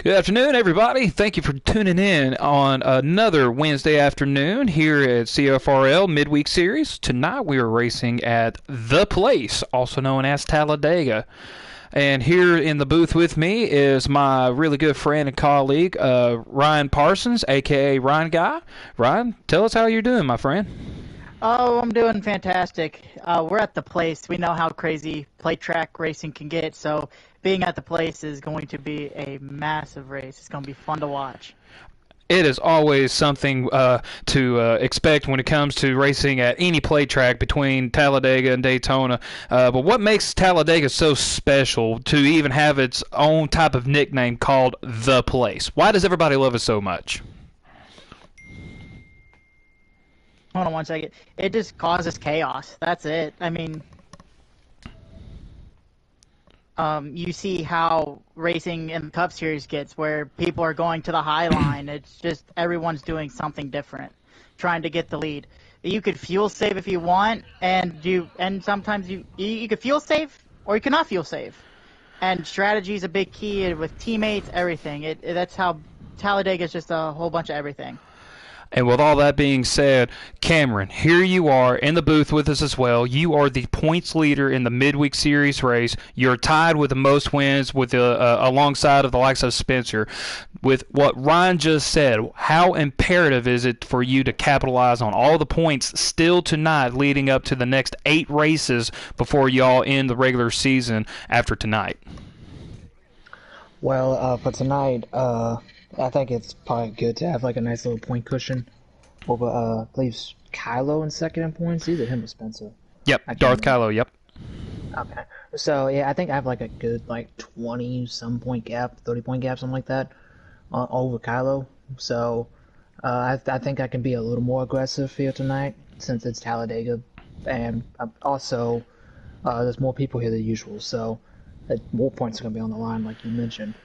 Good afternoon, everybody. Thank you for tuning in on another Wednesday afternoon here at CFRL Midweek Series. Tonight we are racing at The Place, also known as Talladega. And here in the booth with me is my really good friend and colleague, Ryan Parsons, a.k.a. Ryan Guy. Ryan, tell us how you're doing, my friend. Oh, I'm doing fantastic. We're at the place. We know how crazy plate track racing can get, so being at the place is going to be a massive race. It's going to be fun to watch. It is always something to expect when it comes to racing at any plate track between Talladega and Daytona. But what makes Talladega so special to even have its own type of nickname called The Place? Why does everybody love it so much? Hold on one second. It just causes chaos. That's it. I mean, you see how racing in the Cup Series gets, where people are going to the high line. It's just everyone's doing something different, trying to get the lead. You could fuel save if you want, and sometimes you could fuel save or you cannot fuel save. And strategy is a big key with teammates, everything. That's how Talladega is just a whole bunch of everything. And with all that being said, Cameron, here you are in the booth with us as well. You are the points leader in the Midweek Series race. You're tied with the most wins with alongside of the likes of Spencer. With what Ryan just said, how imperative is it for you to capitalize on all the points still tonight leading up to the next 8 races before y'all end the regular season after tonight? Well, for tonight, I think it's probably good to have like a nice little point cushion over, I believe Kylo in second in points, either him or Spencer. Yep, Darth Kylo, yep. Okay. So, yeah, I think I have like a good 20-some point gap, 30-point gap, something like that, over Kylo. So, I think I can be a little more aggressive here tonight since it's Talladega. And also, there's more people here than usual, so more points are going to be on the line, like you mentioned.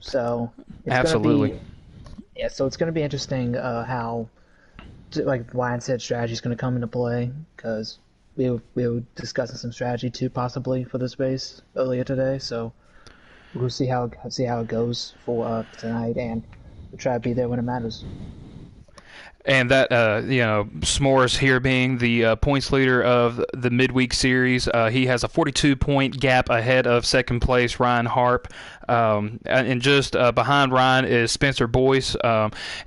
So it's absolutely, so it's going to be interesting how, like Ryan said, strategy is going to come into play, because we were discussing some strategy too, possibly for this race earlier today. So we'll see how it goes for tonight, and we'll try to be there when it matters. And that, S'mores here being the points leader of the Midweek Series, he has a 42-point gap ahead of second place Ryan Harp. And just behind Ryan is Spencer Boyce.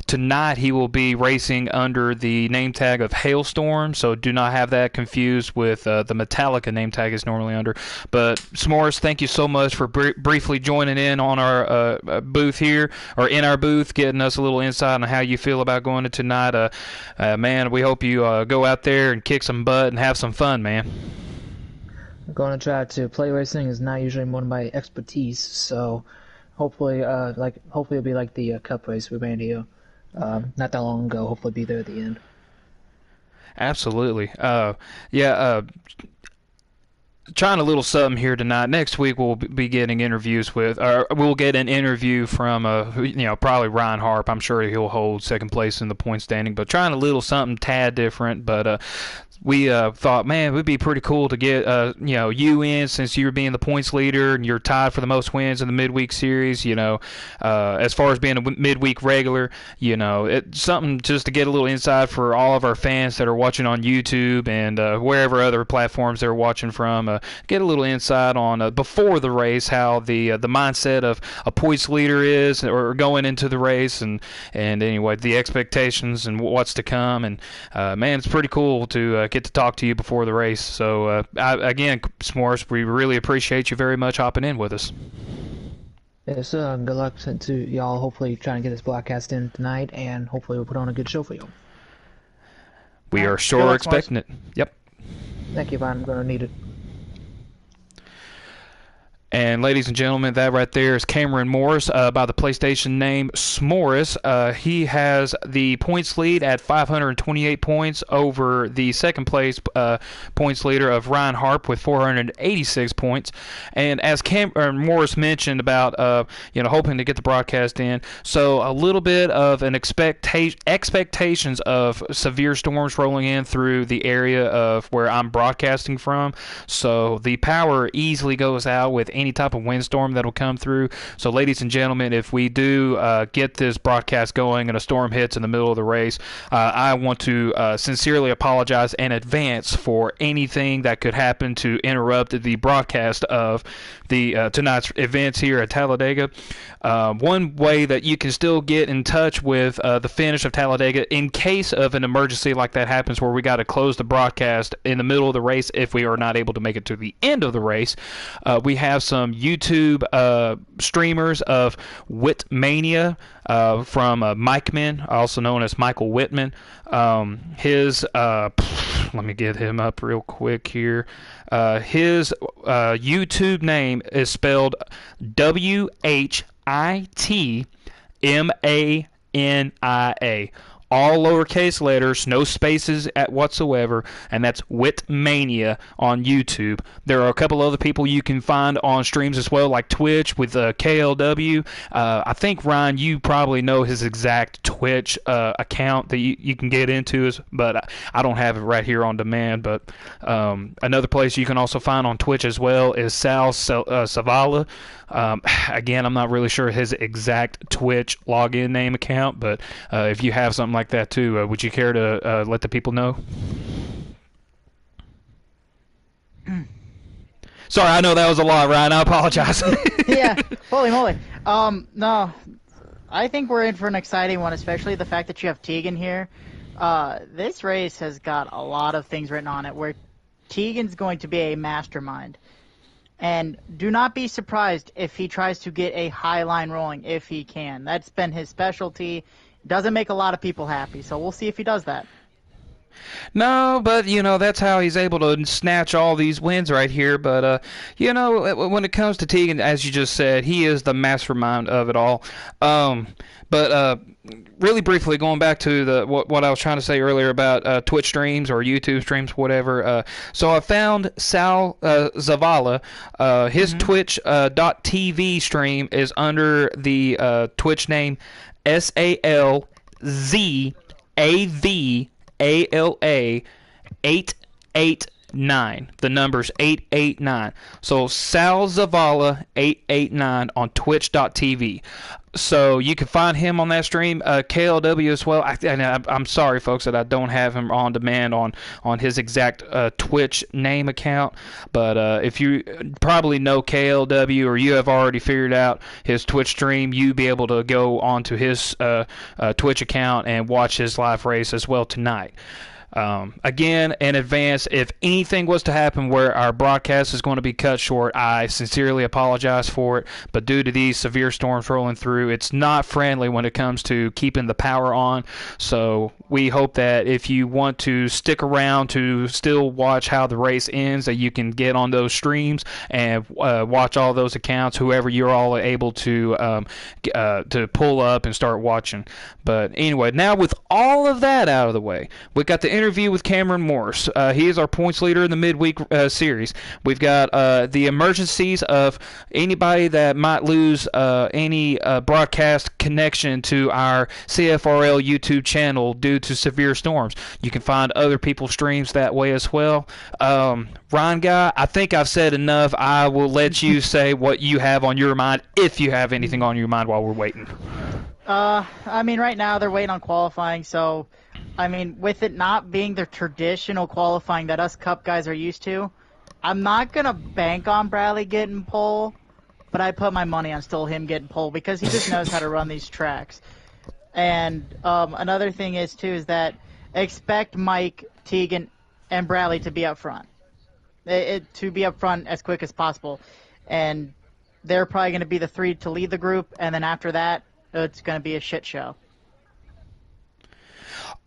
Tonight he will be racing under the name tag of Hailstorm, so do not have that confused with the Metallica name tag is normally under. But S'mores, thank you so much for briefly joining in on our booth here, or in our booth, getting us a little insight on how you feel about going to tonight. Man, we hope you go out there and kick some butt and have some fun, man. I'm going to try to play racing is not usually one of my expertise, so hopefully it'll be like the Cup race we ran here not that long ago. Hopefully be there at the end. Absolutely. Trying a little something here tonight. Next week we'll be getting interviews with, or we'll get an interview from, probably Ryan Harp. I'm sure he'll hold second place in the point standing, but trying a little something tad different. But we thought, man, it would be pretty cool to get you in, since you're being the points leader and you're tied for the most wins in the Midweek Series. As far as being a midweek regular, it's something just to get a little insight for all of our fans that are watching on YouTube and wherever other platforms they're watching from. Get a little insight on before the race how the mindset of a points leader is, or going into the race, and anyway the expectations and what's to come. And man, it's pretty cool to get to talk to you before the race. So again, S'mores, we really appreciate you very much hopping in with us. Yes, good luck to y'all. Hopefully trying to get this broadcast in tonight, and hopefully we'll put on a good show for you. We are sure expecting it. Yep. Thank you, Ryan. I'm going to need it. And ladies and gentlemen, that right there is Cameron Morris by the PlayStation name S'mores. He has the points lead at 528 points over the second place points leader of Ryan Harp with 486 points. And as Cameron Morris mentioned about hoping to get the broadcast in, so a little bit of an expectations of severe storms rolling in through the area of where I'm broadcasting from. So the power easily goes out with any type of windstorm that'll come through. So, ladies and gentlemen, if we do get this broadcast going and a storm hits in the middle of the race, I want to sincerely apologize in advance for anything that could happen to interrupt the broadcast of the tonight's events here at Talladega. One way that you can still get in touch with the finish of Talladega in case of an emergency like that happens where we got to close the broadcast in the middle of the race if we are not able to make it to the end of the race, we have some YouTube streamers of Whitmania from Mikeman, also known as Michael Whitman. His let me get him up real quick here. His YouTube name is spelled WHITMANIA. All lowercase letters, no spaces whatsoever, and that's Whitmania on YouTube. There are a couple other people you can find on streams as well, like Twitch with KLW. I think, Ryan, you probably know his exact Twitch account that you can get into, but I don't have it right here on demand. But another place you can also find on Twitch as well is Sal Zavala. Again, I'm not really sure his exact Twitch login name account, but if you have something like that too, would you care to let the people know? Sorry, I know that was a lot, Ryan. I apologize. Yeah, holy moly. No, I think we're in for an exciting one, especially the fact that you have Tegan here. This race has got a lot of things written on it where Tegan's going to be a mastermind. And do not be surprised if he tries to get a high line rolling if he can. That's been his specialty. Doesn't make a lot of people happy, so we'll see if he does that. No, but, that's how he's able to snatch all these wins right here. But, when it comes to Tegan, as you just said, he is the mastermind of it all. But really briefly, going back to what I was trying to say earlier about Twitch streams or YouTube streams, whatever. So I found Sal Zavala. His Twitch.tv stream is under the Twitch name SALZAVALA 889. The number's 889. So Sal Zavala 889 on Twitch.tv. So you can find him on that stream. KLW as well. I'm sorry, folks, that I don't have him on demand on his exact Twitch name account. But if you probably know KLW or you have already figured out his Twitch stream, you'll be able to go onto his Twitch account and watch his live race as well tonight. Again, in advance, if anything was to happen where our broadcast is going to be cut short, I sincerely apologize for it. But due to these severe storms rolling through, it's not friendly when it comes to keeping the power on. So we hope that if you want to stick around to still watch how the race ends, that you can get on those streams and watch all those accounts, whoever you're all able to pull up and start watching. But anyway, now with all of that out of the way, we got the interview with Cameron Morse. He is our points leader in the midweek series. We've got the emergencies of anybody that might lose any broadcast connection to our CFRL YouTube channel due to severe storms. You can find other people's streams that way as well. Ryan Guy, I think I've said enough. I will let you say what you have on your mind, if you have anything on your mind while we're waiting. Right now they're waiting on qualifying, so, with it not being the traditional qualifying that us Cup guys are used to, I'm not going to bank on Bradley getting pole, but I put my money on still him getting pole because he just knows how to run these tracks. And another thing is that expect Mike, Tegan, and Bradley to be up front. To be up front as quick as possible. And they're probably going to be the three to lead the group, and then after that, it's going to be a shit show.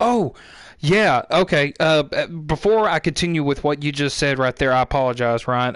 Oh, yeah, okay. Before I continue with what you just said right there, I apologize, Ryan.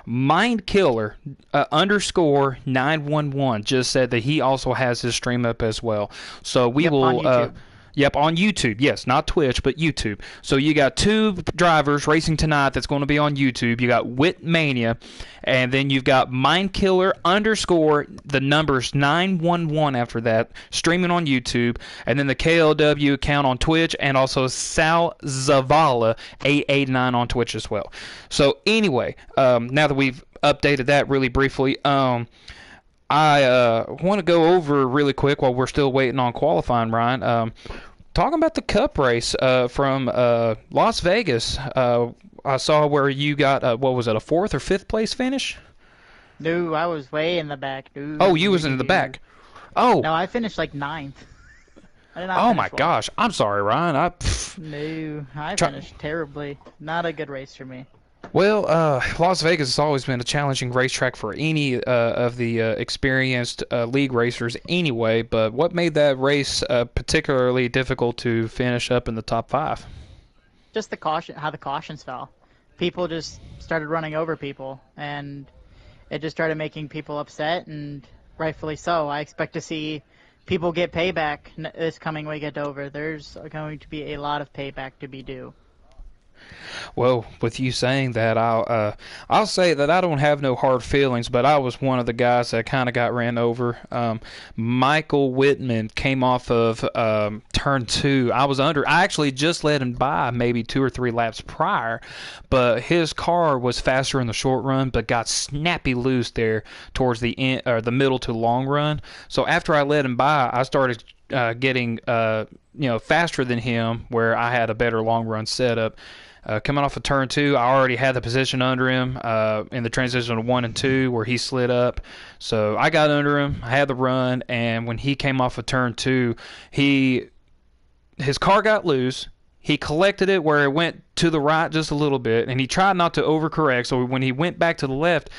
Mindkiller underscore 911 just said that he also has his stream up as well. So we will. On YouTube. Yep, on YouTube. Yes, not Twitch, but YouTube. So you got two drivers racing tonight that's going to be on YouTube. You got Whitmania, and then you've got Mindkiller underscore the numbers 911 after that, streaming on YouTube, and then the KLW account on Twitch, and also Sal Zavala 889 on Twitch as well. So anyway, now that we've updated that really briefly. I want to go over really quick while we're still waiting on qualifying, Ryan. Talking about the Cup race from Las Vegas. I saw where you got, what was it, a 4th or 5th place finish? No, I was way in the back. No, Oh, you was in the back. Oh. No, I finished like 9th. I did not Oh my finish well. gosh. I'm sorry, Ryan. No, I finished terribly. Not a good race for me. Well, Las Vegas has always been a challenging racetrack for any of the experienced league racers anyway, but what made that race particularly difficult to finish up in the top 5? Just the caution, how the cautions fell. People just started running over people, and it just started making people upset, and rightfully so. I expect to see people get payback this coming week at Dover. There's going to be a lot of payback to be due. Well, with you saying that, I'll say that I don't have no hard feelings, but I was one of the guys that kind of got ran over. Michael Whitman came off of turn 2. I actually just let him by maybe 2 or 3 laps prior, but his car was faster in the short run, but got snappy loose there towards the end, or the middle to long run. So after I let him by, I started getting faster than him, where I had a better long run setup. Coming off of turn 2, I already had the position under him in the transition of 1 and 2 where he slid up. So I got under him, I had the run, and when he came off of turn 2, his car got loose. He collected it where it went to the right just a little bit, and he tried not to overcorrect. So when he went back to the left,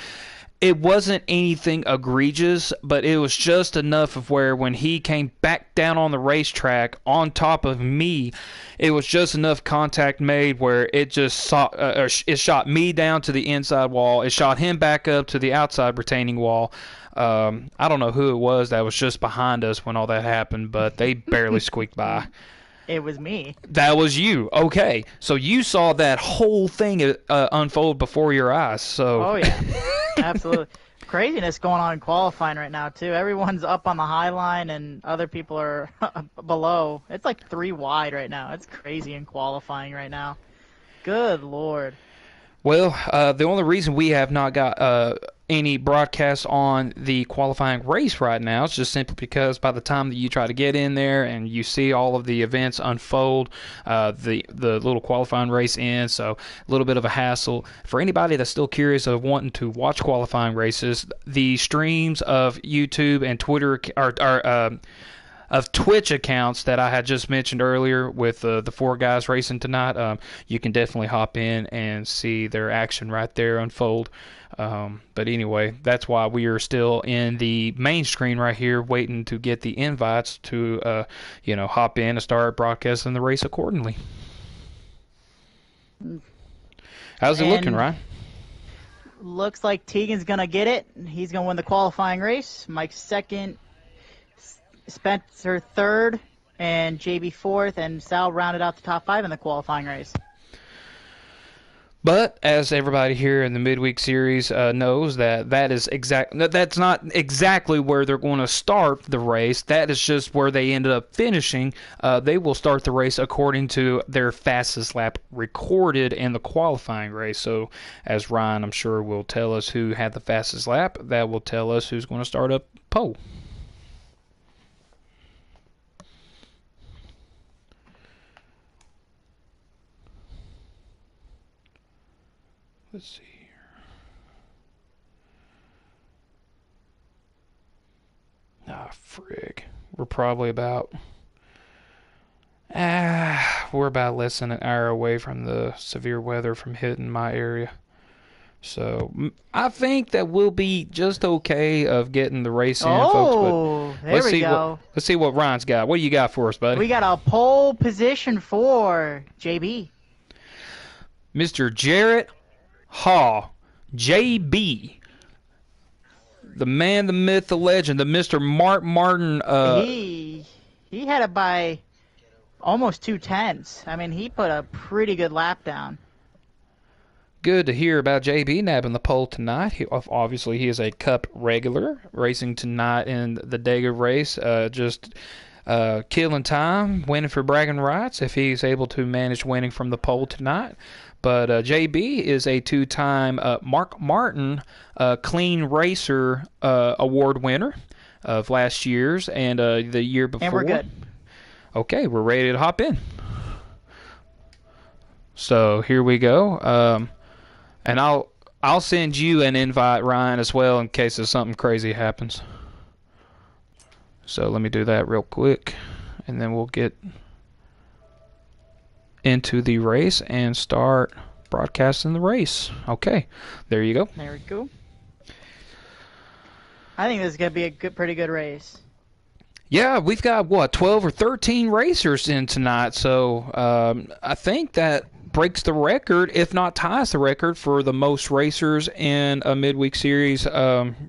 it wasn't anything egregious, but it was just enough of where when he came back down on the racetrack on top of me, it was just enough contact made where it just it shot me down to the inside wall. It shot him back up to the outside retaining wall. I don't know who it was that was just behind us when all that happened, but they barely squeaked by. It was me. That was you. Okay. So you saw that whole thing unfold before your eyes. So. Oh, yeah. Absolutely. Craziness going on in qualifying right now, too. Everyone's up on the high line and other people are below. It's like 3 wide right now. It's crazy in qualifying right now. Good Lord. Well, the only reason we have not got any broadcasts on the qualifying race right now is just simply because by the time that you try to get in there and you see all of the events unfold, the little qualifying race ends, so a little bit of a hassle. For anybody that's still curious of wanting to watch qualifying races, the streams of YouTube and Twitter are of Twitch accounts that I had just mentioned earlier with the 4 guys racing tonight. You can definitely hop in and see their action right there unfold. But anyway, that's why we are still in the main screen right here waiting to get the invites to hop in and start broadcasting the race accordingly. How's it looking, Ryan? Looks like Tegan's going to get it. He's going to win the qualifying race. Mike's second. Spencer third, and JB fourth, and Sal rounded out the top 5 in the qualifying race. But as everybody here in the Midweek series knows, that's not exactly where they're going to start the race. That is just where they ended up finishing. They will start the race according to their fastest lap recorded in the qualifying race. So as Ryan, I'm sure, will tell us who had the fastest lap, that will tell us who's going to start up pole. Let's see here. Frig. We're probably about less than an hour away from the severe weather from hitting my area. So I think that we'll be just okay of getting the race in, folks. But there we go. Let's see what Ryan's got. What do you got for us, buddy? We got a pole position for JB. Mr. Jarrett Haw, JB, the man, the myth, the legend, the Mr. Mark Martin. He had it by almost 2/10. I mean, he put a pretty good lap down. Good to hear about JB nabbing the pole tonight. Obviously, he is a Cup regular, racing tonight in the Dega race. Just killing time, winning for bragging rights if he's able to manage winning from the pole tonight. But JB is a two-time Mark Martin Clean Racer award winner of last year's and the year before. And we're good. Okay, we're ready to hop in. So here we go. And I'll send you an invite, Ryan, as well, in case if something crazy happens. So let me do that real quick, and then we'll get into the race and start broadcasting the race. Okay, there you go. There we go. I think this is going to be a pretty good race. Yeah, we've got, 12 or 13 racers in tonight, so I think that breaks the record, if not ties the record, for the most racers in a midweek series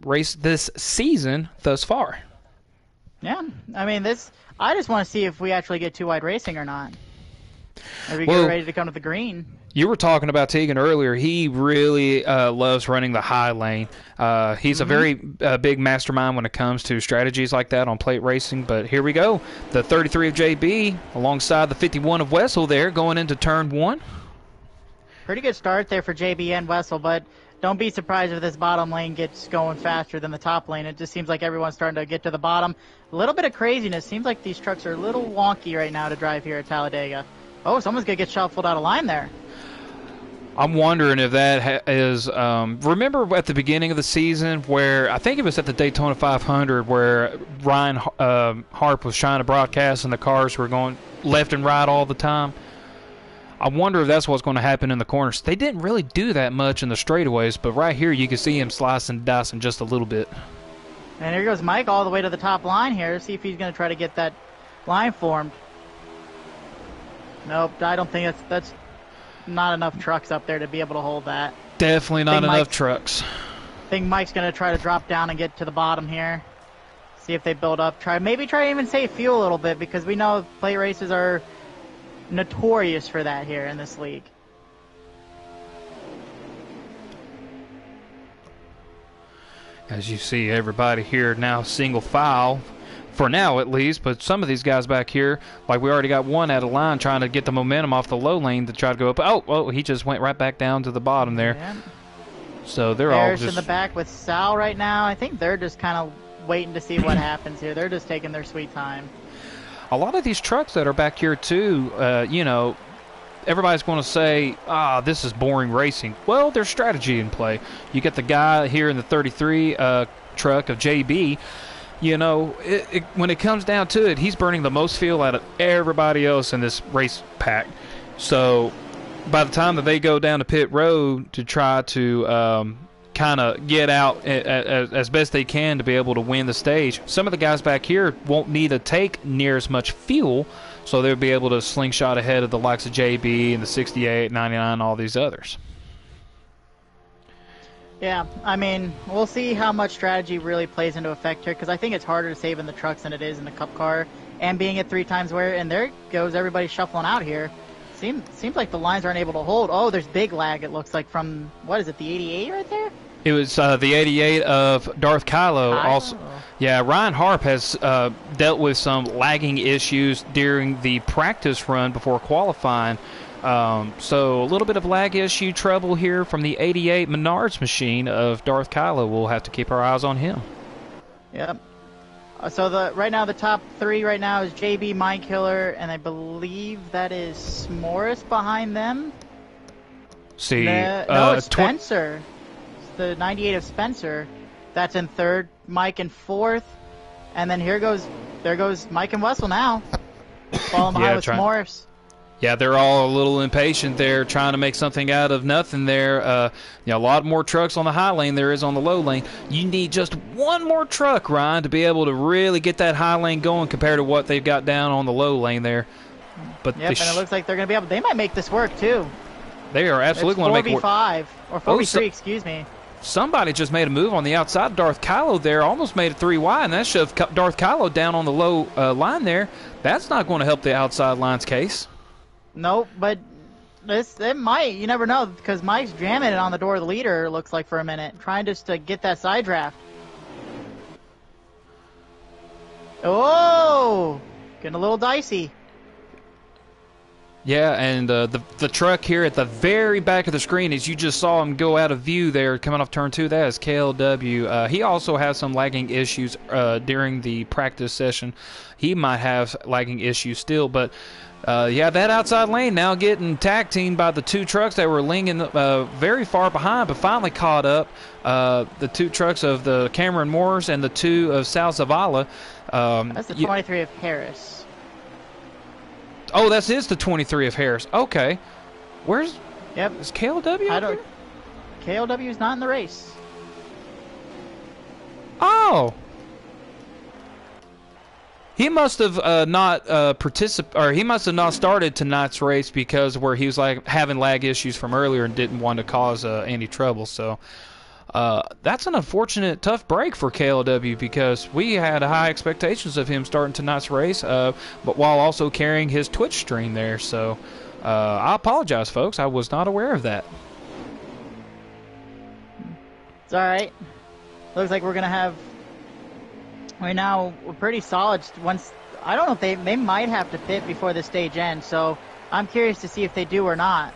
race this season thus far. Yeah, I mean, I just want to see if we actually get two-wide racing or not. Are we get ready to come to the green? You were talking about Tegan earlier. He really loves running the high lane. He's a very big mastermind when it comes to strategies like that on plate racing. But here we go. The 33 of JB alongside the 51 of Wessel there going into turn one. Pretty good start there for JB and Wessel, but don't be surprised if this bottom lane gets going faster than the top lane. It just seems like everyone's starting to get to the bottom. A little bit of craziness. Seems like these trucks are a little wonky right now to drive here at Talladega. Oh, someone's going to get shuffled out of line there. I'm wondering if that is... remember at the beginning of the season where... I think it was at the Daytona 500 where Ryan Harp was trying to broadcast and the cars were going left and right all the time. I wonder if that's what's going to happen in the corners. They didn't really do that much in the straightaways, but right here you can see him slicing and dicing just a little bit. And here goes Mike all the way to the top line here. See if he's going to try to get that line formed. Nope, I don't think that's not enough trucks up there to be able to hold that. Definitely not enough trucks. I think Mike's going to try to drop down and get to the bottom here. See if they build up. Maybe try to even save fuel a little bit because we know plate races are notorious for that here in this league. As you see, everybody here now single file, for now at least, but some of these guys back here, like we already got one out of line trying to get the momentum off the low lane to try to go up. Oh, he just went right back down to the bottom there. Yeah. So they're all just... in the back with Sal right now. I think they're just kind of waiting to see what happens here. They're just taking their sweet time. A lot of these trucks that are back here too, everybody's going to say, this is boring racing. Well, there's strategy in play. You get the guy here in the 33 truck of JB. When it comes down to it, he's burning the most fuel out of everybody else in this race pack. So by the time that they go down to pit road to try to kind of get out as best they can to be able to win the stage, some of the guys back here won't need to take near as much fuel, so they'll be able to slingshot ahead of the likes of JB and the 68, 99, all these others. Yeah, I mean, we'll see how much strategy really plays into effect here, because I think it's harder to save in the trucks than it is in the Cup car, and being at 3 times wear, and there goes everybody shuffling out here. Seems like the lines aren't able to hold. Oh, there's big lag, it looks like, from, what is it, the 88 right there? It was the 88 of Darth Kylo. Also, yeah, Ryan Harp has dealt with some lagging issues during the practice run before qualifying. So a little bit of lag issue trouble here from the 88 Menards machine of Darth Kylo. We'll have to keep our eyes on him. Yep. So right now the top 3 right now is JB, Mike Hiller, and I believe that is Morris behind them. See, no, it's Spencer. It's the 98 of Spencer. That's in 3rd. Mike in 4th, and then there goes Mike and Wessel now. Following behind with Morris. Yeah, they're all a little impatient there, trying to make something out of nothing there. A lot more trucks on the high lane there is on the low lane. You need just one more truck, Ryan, to be able to really get that high lane going compared to what they've got down on the low lane there. But yep, and it looks like they're going to be able. They might make this work too. They are absolutely going to make it work. 4v5 or 4v3, excuse me. Somebody just made a move on the outside of Darth Kylo there, almost made it 3 wide, and that shoved Darth Kylo down on the low line there. That's not going to help the outside line's case. Nope, but it might. You never know, because Mike's jamming it on the door of the leader, it looks like, for a minute, trying just to get that side draft. Oh! getting a little dicey. Yeah, and the truck here at the very back of the screen, as you just saw him go out of view there, coming off turn 2, that is KLW. He also has some lagging issues during the practice session. He might have lagging issues still, but yeah, that outside lane now getting tag teamed by the two trucks that were lingering very far behind, but finally caught up. The two trucks of the Cameron Moores and the two of Sal Zavala. That's the 23 of Harris. Oh, that is the 23 of Harris. Okay. Where's... Yep. Is KLW I up don't... here? KLW is not in the race. Oh! He must have not or he must have not started tonight's race because where he was like having lag issues from earlier and didn't want to cause any trouble. So that's an unfortunate, tough break for KLW because we had high expectations of him starting tonight's race, but while also carrying his Twitch stream there. So I apologize, folks. I was not aware of that. It's all right. Looks like we're gonna have. Right now, we're pretty solid. Once I don't know if they might have to pit before the stage ends. So I'm curious to see if they do or not.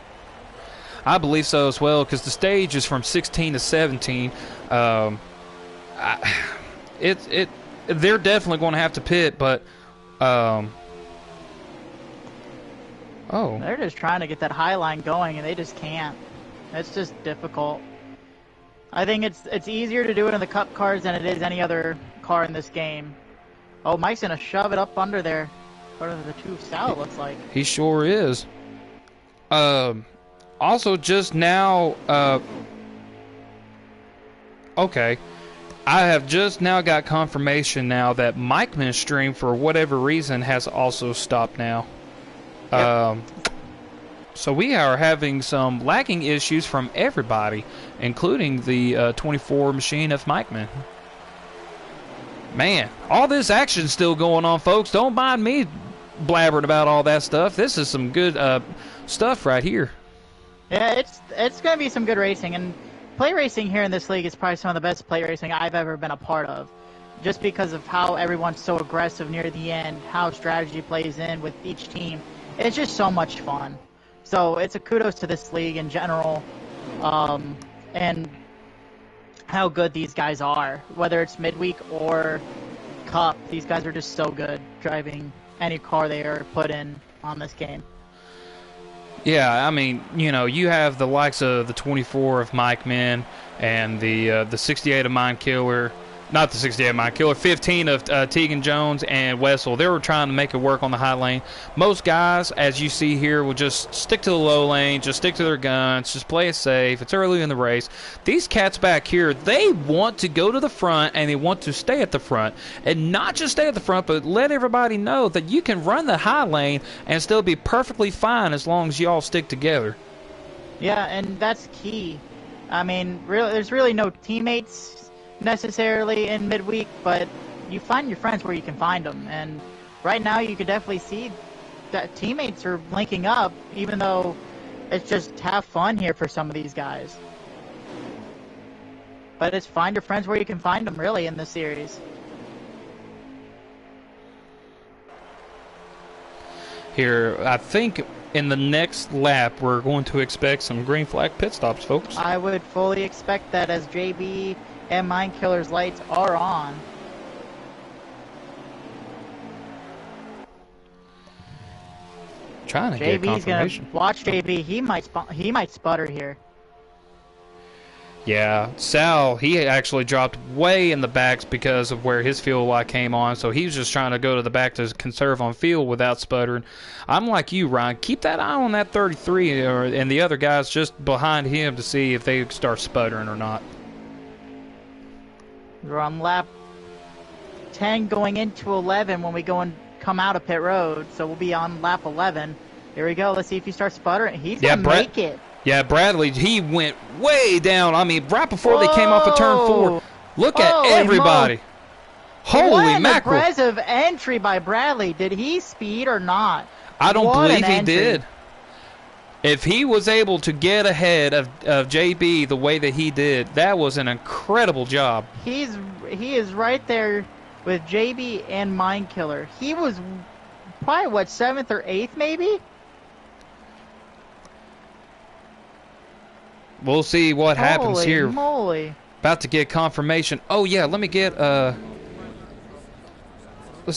I believe so as well, because the stage is from 16 to 17. They're definitely going to have to pit, but oh, they're just trying to get that high line going, and they just can't. It's just difficult. I think it's easier to do it in the cup cars than it is any other car in this game. Oh, Mike's gonna shove it up under there, under the two Sal. It looks like he sure is. Also, just now, okay, I have just now got confirmation now that Mikeman's stream, for whatever reason, has also stopped now. Yep. So we are having some lagging issues from everybody, including the 24 machine of Mikeman. Man, all this action still going on, folks. Don't mind me blabbering about all that stuff. This is some good stuff right here. Yeah, it's going to be some good racing, and play racing here in this league is probably some of the best play racing I've ever been a part of, just because of how everyone's so aggressive near the end, how strategy plays in with each team. It's just so much fun. So it's a kudos to this league in general, and how good these guys are. Whether it's midweek or cup, these guys are just so good driving any car they are put in on this game. Yeah, I mean, you know, you have the likes of the 24 of Mike Min and the 68 of Mind Killer. Not the 68 of Mind Killer, 15 of Tegan Jones and Wessel. They were trying to make it work on the high lane. Most guys, as you see here, will just stick to the low lane, just stick to their guns, just play it safe. It's early in the race. These cats back here, they want to go to the front and they want to stay at the front. And not just stay at the front, but let everybody know that you can run the high lane and still be perfectly fine as long as you all stick together. Yeah, and that's key. I mean, there's really no teammates necessarily in midweek, but you find your friends where you can find them, and right now you can definitely see that teammates are linking up, even though it's just have fun here for some of these guys. But it's find your friends where you can find them, really, in this series. Here, I think in the next lap we're going to expect some green flag pit stops, folks. I would fully expect that, as JB and Mind Killer's lights are on. Trying to get confirmation. Gonna watch JB. He might sputter here. Yeah, Sal, he actually dropped way in the backs because of where his fuel light came on, so he was just trying to go to the back to conserve on fuel without sputtering. I'm like you, Ryan. Keep that eye on that 33 and the other guys just behind him to see if they start sputtering or not. We're on lap 10 going into 11 when we come out of pit road, so we'll be on lap 11. Here we go. Let's see if he starts sputtering. He's going to make it. Yeah, Bradley, he went way down. I mean, right before they came off of turn 4. Look at everybody. Holy mackerel. What an aggressive entry by Bradley. Did he speed or not? I don't believe he did. If he was able to get ahead of JB the way that he did, that was an incredible job. He is right there with JB and Mind Killer. He was probably what, 7th or 8th maybe. We'll see what happens Holy here. moly! About to get confirmation. Oh yeah, let me get let's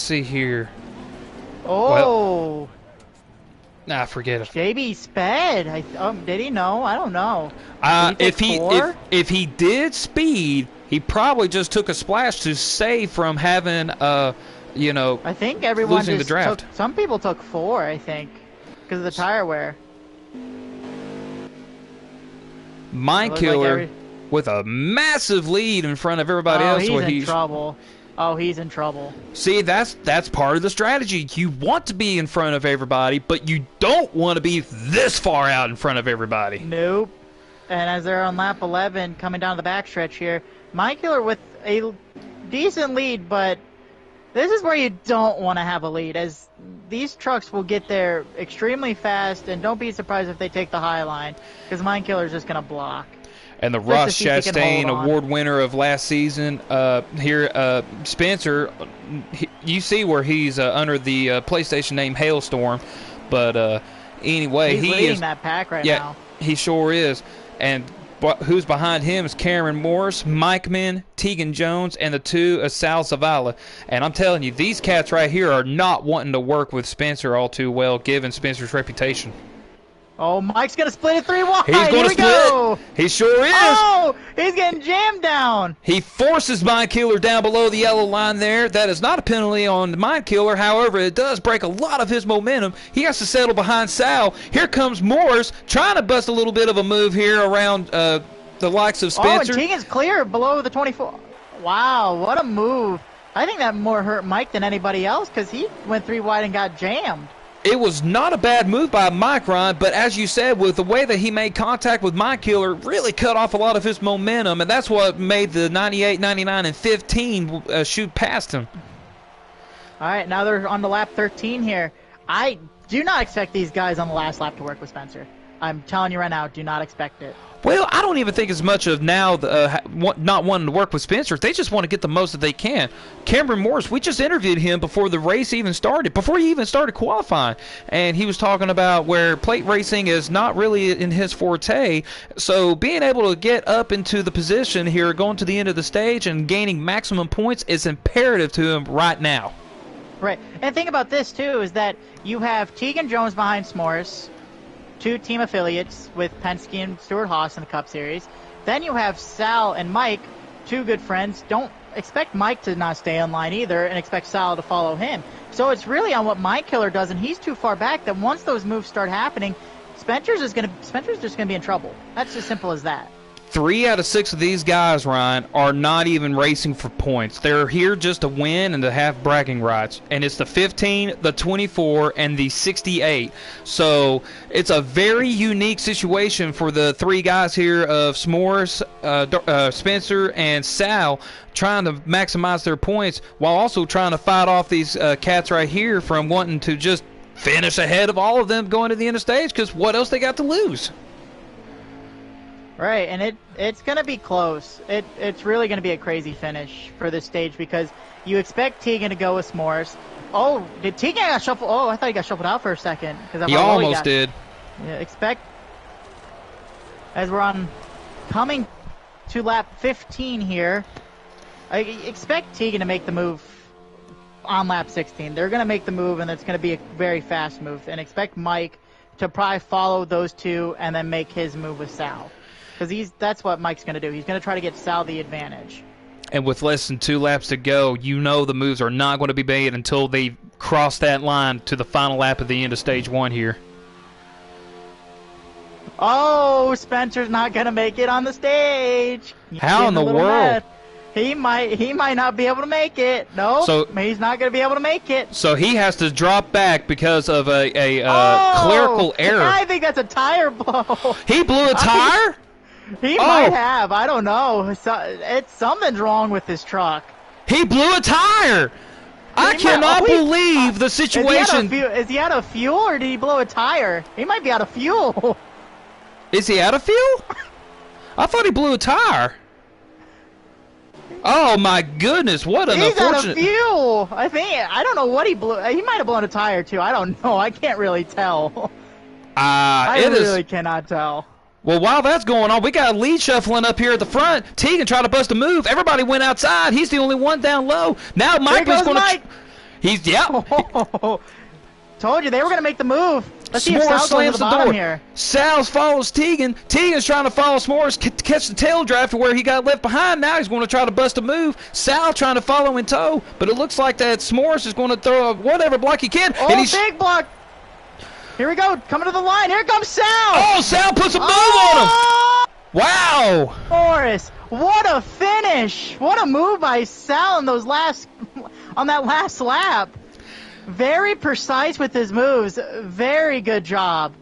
see here. Oh. Nah, forget it. JB sped. Did he know? I don't know. If he did speed, he probably just took a splash to save from having you know, I think everyone losing just the draft. some people took 4, I think, because of the tire wear. Mind Killer with a massive lead in front of everybody else. He's in trouble. Oh, he's in trouble. See, that's part of the strategy. You want to be in front of everybody, but you don't want to be this far out in front of everybody. Nope. And as they're on lap 11, coming down the backstretch here, Mind Killer with a decent lead, but this is where you don't want to have a lead, as these trucks will get there extremely fast, and don't be surprised if they take the high line, because Mind Killer is just going to block. And the Ross Chastain award winner of last season here, Spencer, you see where he's under the PlayStation name Hailstorm, but anyway, he's leading that pack right now. Yeah, he sure is. And who's behind him is Cameron Morris, Mike Min, Tegan Jones, and the 2 Sal Zavala. And I'm telling you, these cats right here are not wanting to work with Spencer all too well, given Spencer's reputation. Oh, Mike's going to split it 3 wide. He's going to split. Go. He sure is. Oh, he's getting jammed down. He forces Mind Killer down below the yellow line there. That is not a penalty on Mind Killer. However, it does break a lot of his momentum. He has to settle behind Sal. Here comes Morris trying to bust a little bit of a move here around the likes of Spencer. Oh, and Tegan's clear below the 24. Wow, what a move. I think that more hurt Mike than anybody else because he went 3 wide and got jammed. It was not a bad move by Mike, Ryan, but as you said, with the way that he made contact with Mind Killer, really cut off a lot of his momentum, and that's what made the 98, 99, and 15 shoot past him. All right, now they're on the lap 13 here. I do not expect these guys on the last lap to work with Spencer. I'm telling you right now, do not expect it. Well, I don't even think as much of now not wanting to work with Spencer. They just want to get the most that they can. Cameron Morris, we just interviewed him before the race even started, before he even started qualifying, and he was talking about where plate racing is not really in his forte. So being able to get up into the position here, going to the end of the stage and gaining maximum points is imperative to him right now. Right, and think about this too, is that you have Tegan Jones behind S'mores, 2 team affiliates with Penske and Stewart-Haas in the Cup Series. Then you have Sal and Mike, 2 good friends. Don't expect Mike to not stay in line either and expect Sal to follow him. So it's really on what Mind Killer does, and he's too far back that once those moves start happening, Spencer's just going to be in trouble. That's as simple as that. 3 out of 6 of these guys, Ryan, are not even racing for points. They're here just to win and to have bragging rights. And it's the 15, the 24, and the 68. So it's a very unique situation for the 3 guys here of S'mores, Spencer, and Sal, trying to maximize their points while also trying to fight off these cats right here from wanting to just finish ahead of all of them going to the end of stage, because what else they got to lose? Right, and it's going to be close. It's really going to be a crazy finish for this stage because you expect Tegan to go with S'mores. Oh, did Tegan got shuffled? Oh, I thought he got shuffled out for a second. He almost did. Yeah, expect, as we're coming to lap 15 here, I expect Tegan to make the move on lap 16. They're going to make the move, and it's going to be a very fast move. And expect Mike to probably follow those 2 and then make his move with Sal. Because that's what Mike's going to do. He's going to try to get Sal the advantage. And with less than 2 laps to go, you know the moves are not going to be made until they cross that line to the final lap at the end of stage 1 here. Oh, Spencer's not going to make it on the stage. How in the world? Mad. He might not be able to make it. No, he's not going to be able to make it. So he has to drop back because of a clerical error. I think that's a tire blow. He blew a tire? He might have. I don't know. Something's wrong with his truck. He blew a tire. I cannot believe the situation. Is he out of fuel or did he blow a tire? He might be out of fuel. Is he out of fuel? I thought he blew a tire. Oh my goodness! What an He's out of unfortunate. fuel. I don't know what he blew. He might have blown a tire too. I don't know. I can't really tell. I It really is. cannot tell. Well, while that's going on, we got a lead shuffling up here at the front. Tegan tried to bust a move. Everybody went outside. He's the only one down low. Now Mike was going to. He's Told you they were going to make the move. Let's see if S'mores Sal goes to slams the the bottom door. here. Sal follows Tegan. Tegan's trying to follow S'mores, catch the tail drive to where he got left behind. Now he's going to try to bust a move. Sal trying to follow in tow, but it looks like that S'mores is going to throw whatever block he can. Oh, and he's, big block. Here we go. Coming to the line. Here comes Sal. oh, Sal puts a move on him. Wow. Morris, what a finish. What a move by Sal on that last lap. Very precise with his moves. Very good job.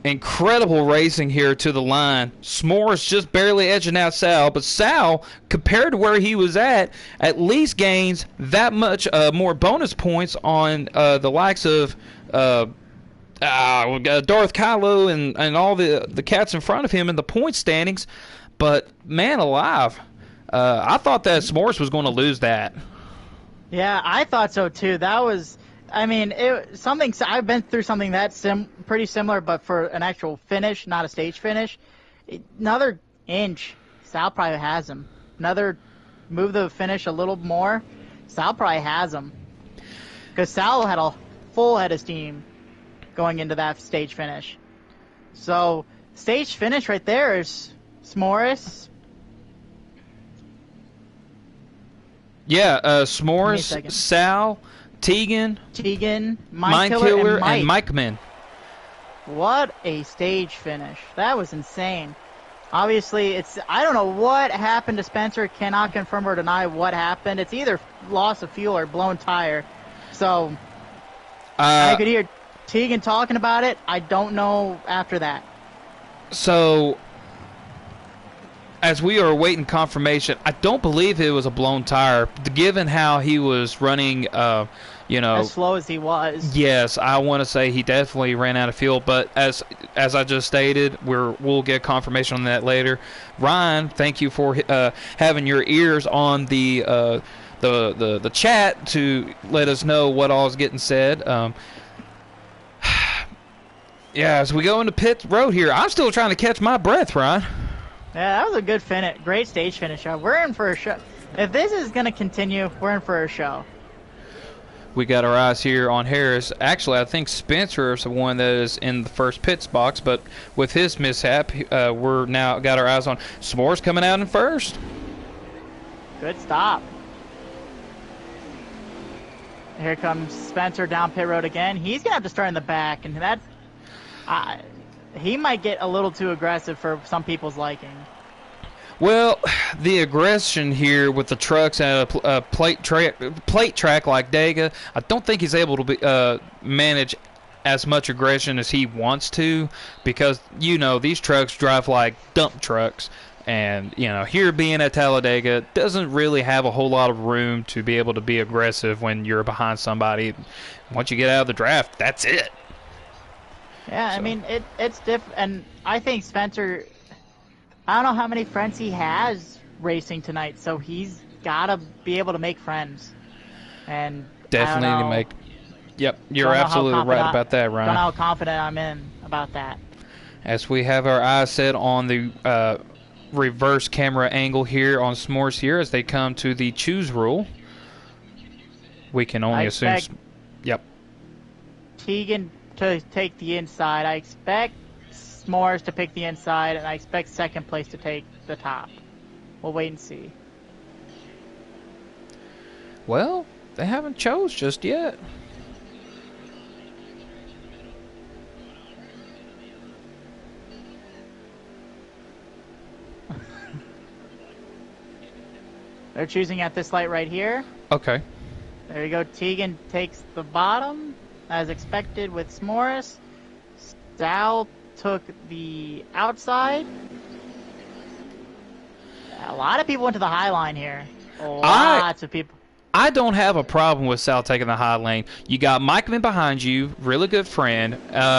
Incredible racing here to the line. S'mores just barely edging out Sal, but Sal, compared to where he was at least gains that much more bonus points on the likes of Darth Kylo and all the cats in front of him in the point standings. But man alive, I thought that S'mores was going to lose that. Yeah, I thought so too. That was, I mean, I've been through something that's pretty similar, but for an actual finish, not a stage finish. Another inch, Sal probably has him. Another move the finish a little more, Sal probably has him. Because Sal had a full head of steam going into that stage finish. So, stage finish right there is S'mores. Yeah, S'mores, Sal, Tegan, Mind Killer, and Mike Man. What a stage finish. That was insane. Obviously, I don't know what happened to Spencer. Cannot confirm or deny what happened. It's either loss of fuel or blown tire. So, I could hear Tegan talking about it. I don't know after that. So, as we are awaiting confirmation, I don't believe it was a blown tire, given how he was running, as slow as he was. Yes, I want to say he definitely ran out of fuel, but as I just stated, we'll get confirmation on that later. Ryan, thank you for having your ears on the chat to let us know what all is getting said. Yeah, as we go into pit road here, I'm still trying to catch my breath, Ryan. Yeah, that was a good finish. Great stage finish. We're in for a show. If this is going to continue, we're in for a show. We got our eyes here on Harris. Actually, I think Spencer is the one that is in the first pits box, but with his mishap, we're now got our eyes on S'mores coming out in first. Good stop. Here comes Spencer down pit road again. He's going to have to start in the back, and that's... he might get a little too aggressive for some people's liking. Well, the aggression here with the trucks at a plate track like Dega, I don't think he's able to manage as much aggression as he wants to, because, these trucks drive like dump trucks. And, here being at Talladega doesn't really have a whole lot of room to be able to be aggressive when you're behind somebody. Once you get out of the draft, that's it. Yeah, so. I mean, it's different, and I think Spencer, I don't know how many friends he has racing tonight, so he's got to be able to make friends. And definitely make. Yep, you're absolutely right about that, Ryan. Don't know how confident I'm in about that. As we have our eyes set on the reverse camera angle here on S'mores here as they come to the choose rule, we can only assume. Yep. Tegan to take the inside. I expect S'mores to pick the inside, and I expect second place to take the top. We'll wait and see. Well, they haven't chose just yet. They're choosing at this light right here. Okay. There you go. Tegan takes the bottom, as expected with S'mores. Sal took the outside. A lot of people went to the high line here. Lots of people. I don't have a problem with Sal taking the high lane. You got Mikeman behind you, really good friend.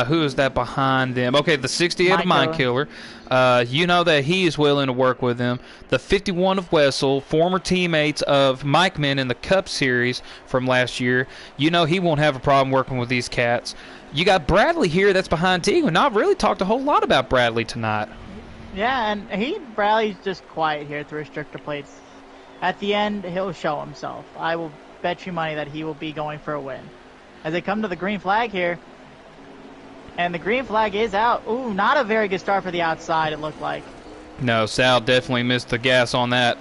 Who is that behind them? Okay, the 68 of Mind Killer. You know that he is willing to work with him. The 51 of Wessel, former teammates of Mikeman in the Cup Series from last year. You know he won't have a problem working with these cats. You got Bradley here that's behind Tegan. Not really talked a whole lot about Bradley tonight. Yeah, and Bradley's just quiet here at the restrictor plates. At the end, he'll show himself. I will bet you money that he will be going for a win. As they come to the green flag here, and the green flag is out. Ooh, not a very good start for the outside, it looked like. No, Sal definitely missed the gas on that.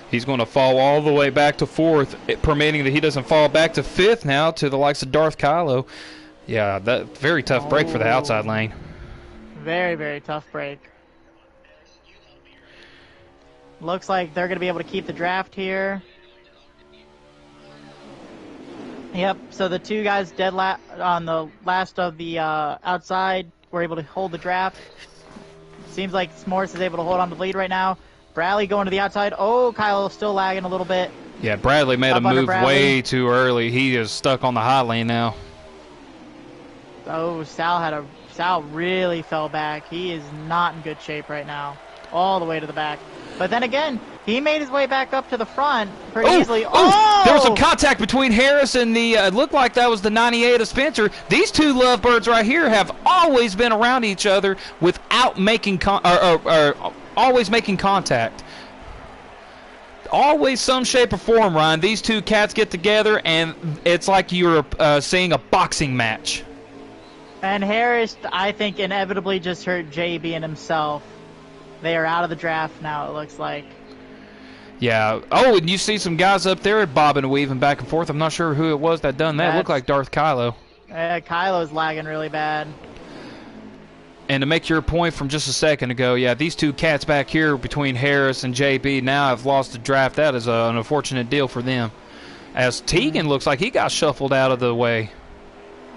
He's going to fall all the way back to 4th, permitting that he doesn't fall back to 5th now to the likes of Darth Kylo. Yeah, that very tough break for the outside lane. Very, very tough break. Looks like they're going to be able to keep the draft here. Yep, so the two guys dead on the last of the outside were able to hold the draft. Seems like S'mores is able to hold on to the lead right now. Bradley going to the outside. Oh, Kylo still lagging a little bit. Yeah, Bradley made a move way too early. He is stuck on the high lane now. Oh, Sal really fell back. He is not in good shape right now. All the way to the back. But then again, he made his way back up to the front pretty easily. Oh! There was some contact between Harris and the, it looked like that was the 98 of Spencer. These two lovebirds right here have always been around each other without making, always making contact. Always some shape or form, Ryan. These two cats get together, and it's like you're seeing a boxing match. And Harris, I think, inevitably just hurt JB and himself. They are out of the draft now, it looks like. Yeah. Oh, and you see some guys up there bobbing and weaving back and forth. I'm not sure who it was that done that. It looked like Darth Kylo. Kylo's lagging really bad. And to make your point from just a second ago, yeah, these two cats back here between Harris and JB now have lost the draft. That is an unfortunate deal for them. As Tegan looks like he got shuffled out of the way.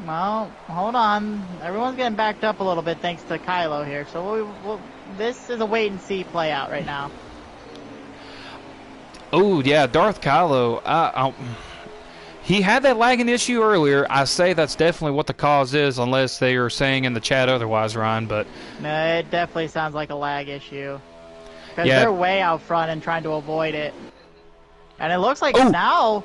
Well, hold on. Everyone's getting backed up a little bit thanks to Kylo here. So this is a wait-and-see play out right now. Oh, yeah, Darth Kylo. He had that lagging issue earlier. I say that's definitely what the cause is, unless they are saying in the chat otherwise, Ryan. But no, it definitely sounds like a lag issue. Because they're way out front and trying to avoid it. And it looks like now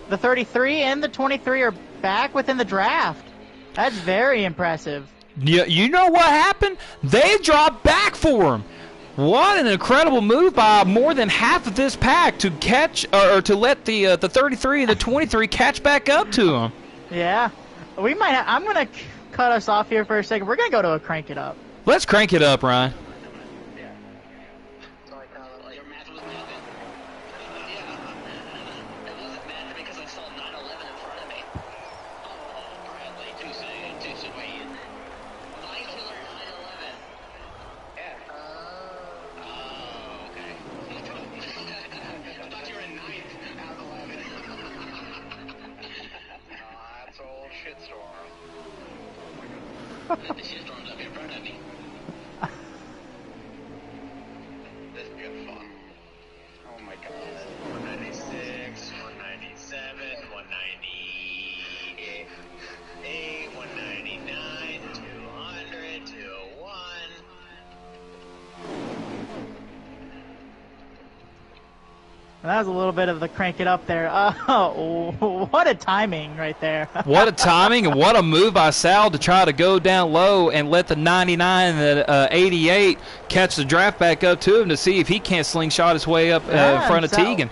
the 33 and the 23 are back within the draft. That's very impressive. Yeah, you know what happened? They dropped back for him. What an incredible move by more than half of this pack to catch or to let the 33 and the 23 catch back up to him. Yeah, we might. I'm gonna cut us off here for a second. We're gonna go to a crank it up. Let's crank it up, Ryan. The shitstorm's up in front of me. This is good fun. Oh my god. 196, 197, 198, 199, 200, 201. That was a little bit of the crank it up there. Oh, what a timing right there. What a timing and what a move by Sal to try to go down low and let the 99 and the 88 catch the draft back up to him to see if he can't slingshot his way up in front of Tegan.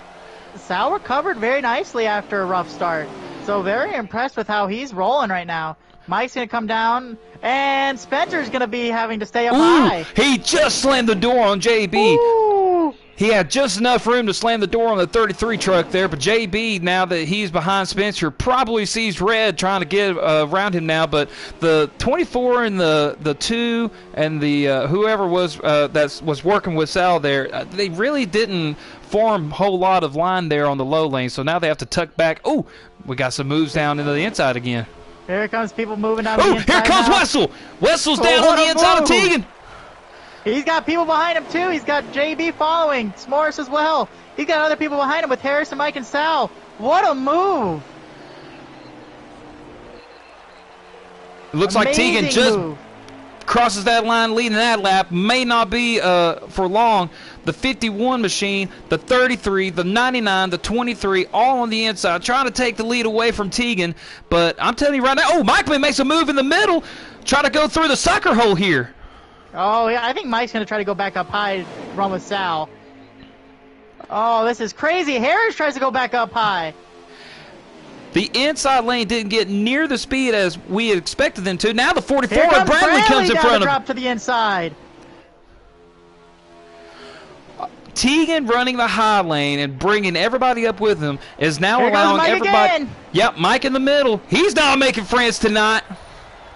Sal recovered very nicely after a rough start. So very impressed with how he's rolling right now. Mike's going to come down, and Spencer's going to be having to stay up high. He just slammed the door on JB. Ooh. He had just enough room to slam the door on the 33 truck there, but JB, now that he's behind Spencer, probably sees red trying to get around him now, but the 24 and the 2 and the whoever was that was working with Sal there, they really didn't form a whole lot of line there on the low lane, so now they have to tuck back. Oh, we got some moves down into the inside again. Here comes people moving out of the inside. Here comes Wessel! Wessel's down on the inside of Tegan! He's got people behind him, too. He's got JB following. S'mores as well. He's got other people behind him with Harris and Mike and Sal. What a move! It looks like Amazing Tegan just move. crosses that line leading that lap. May not be for long. The 51 machine, the 33, the 99, the 23, all on the inside, trying to take the lead away from Tegan. But I'm telling you right now, oh, Mikeman makes a move in the middle, try to go through the sucker hole here. Oh, yeah, I think Mike's going to try to go back up high, run with Sal. Oh, this is crazy. Harris tries to go back up high. The inside lane didn't get near the speed as we had expected them to. Now the 44 Here comes Bradley comes in down front to of drop to the inside. Tegan running the high lane and bringing everybody up with him is now Here goes allowing Mike everybody. again. Yep, Mike in the middle. He's not making friends tonight.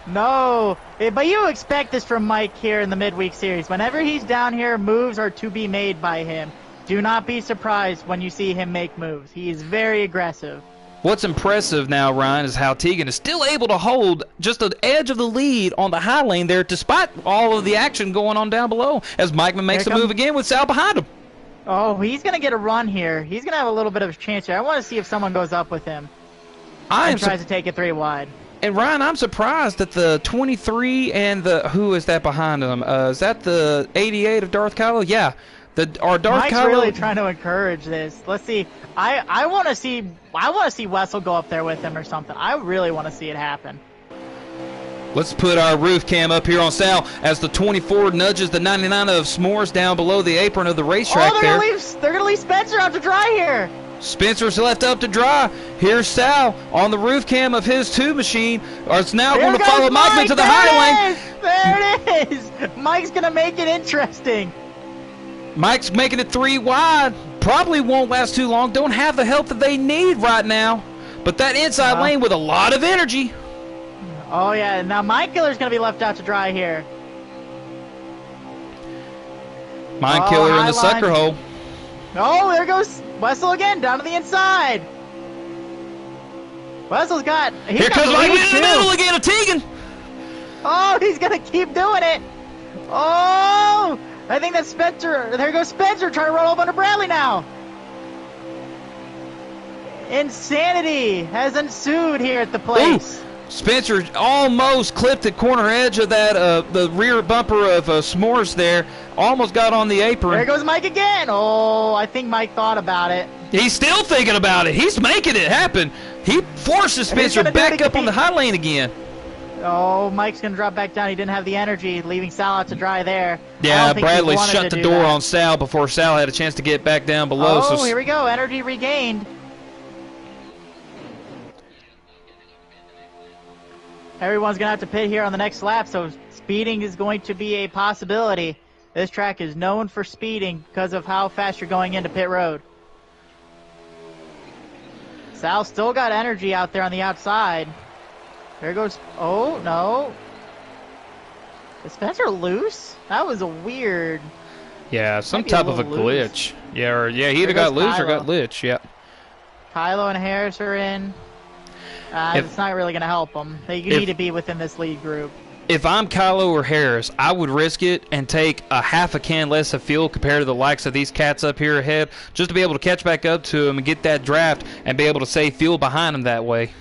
No, but you expect this from Mike here in the midweek series. Whenever he's down here, moves are to be made by him. Do not be surprised when you see him make moves. He is very aggressive. What's impressive now, Ryan, is how Tegan is still able to hold just the edge of the lead on the high lane there, despite all of the action going on down below, as Mikeman makes a move again with Sal behind him. Oh, he's going to get a run here. He's going to have a little bit of a chance here. I want to see if someone goes up with him and tries to take it 3 wide. And Ryan, I'm surprised that the 23 and the who is that behind him? Is that the 88 of Darth Kylo? Yeah, Mike's really trying to encourage this. Let's see. I want to see Wessel go up there with him or something. I really want to see it happen. Let's put our roof cam up here on Sal as the 24 nudges the 99 of S'mores down below the apron of the racetrack. Oh, they're gonna leave Spencer out to dry here. Spencer's left up to dry. Here's Sal on the roof cam of his 2 machine. It's now going to follow Mike into the high lane. There it is. Mike's going to make it interesting. Mike's making it 3 wide. Probably won't last too long. Don't have the help that they need right now. But that inside lane with a lot of energy. Oh, yeah. Now Mike Killer's going to be left out to dry here. Mine Killer in the sucker hole. Oh, there goes Wessel again, down to the inside. Wessel's got... Here comes Mike in the middle again of Tegan. Oh, he's going to keep doing it. Oh, I think that's Spencer. There goes Spencer trying to run over under Bradley now. Insanity has ensued here at the place. Ooh. Spencer almost clipped the corner edge of that the rear bumper of S'mores there. Almost got on the apron. There goes Mike again. Oh, I think Mike thought about it. He's still thinking about it. He's making it happen. He forces Spencer back up on the high lane again. Oh, Mike's going to drop back down. He didn't have the energy, leaving Sal out to dry there. Yeah, Bradley shut the door on Sal before Sal had a chance to get back down below. Oh, here we go. Energy regained. Everyone's going to have to pit here on the next lap, so speeding is going to be a possibility. This track is known for speeding because of how fast you're going into pit road. Sal still got energy out there on the outside. There goes... Oh, no. Is Spencer loose? That was a weird... Yeah, some type of a glitch. Yeah, he either got loose or got glitch, yeah. Kylo and Harris are in. It's not really going to help them. You need to be within this lead group. If I'm Kylo or Harris, I would risk it and take a half a can less of fuel compared to the likes of these cats up here ahead, just to be able to catch back up to them and get that draft and be able to save fuel behind them that way.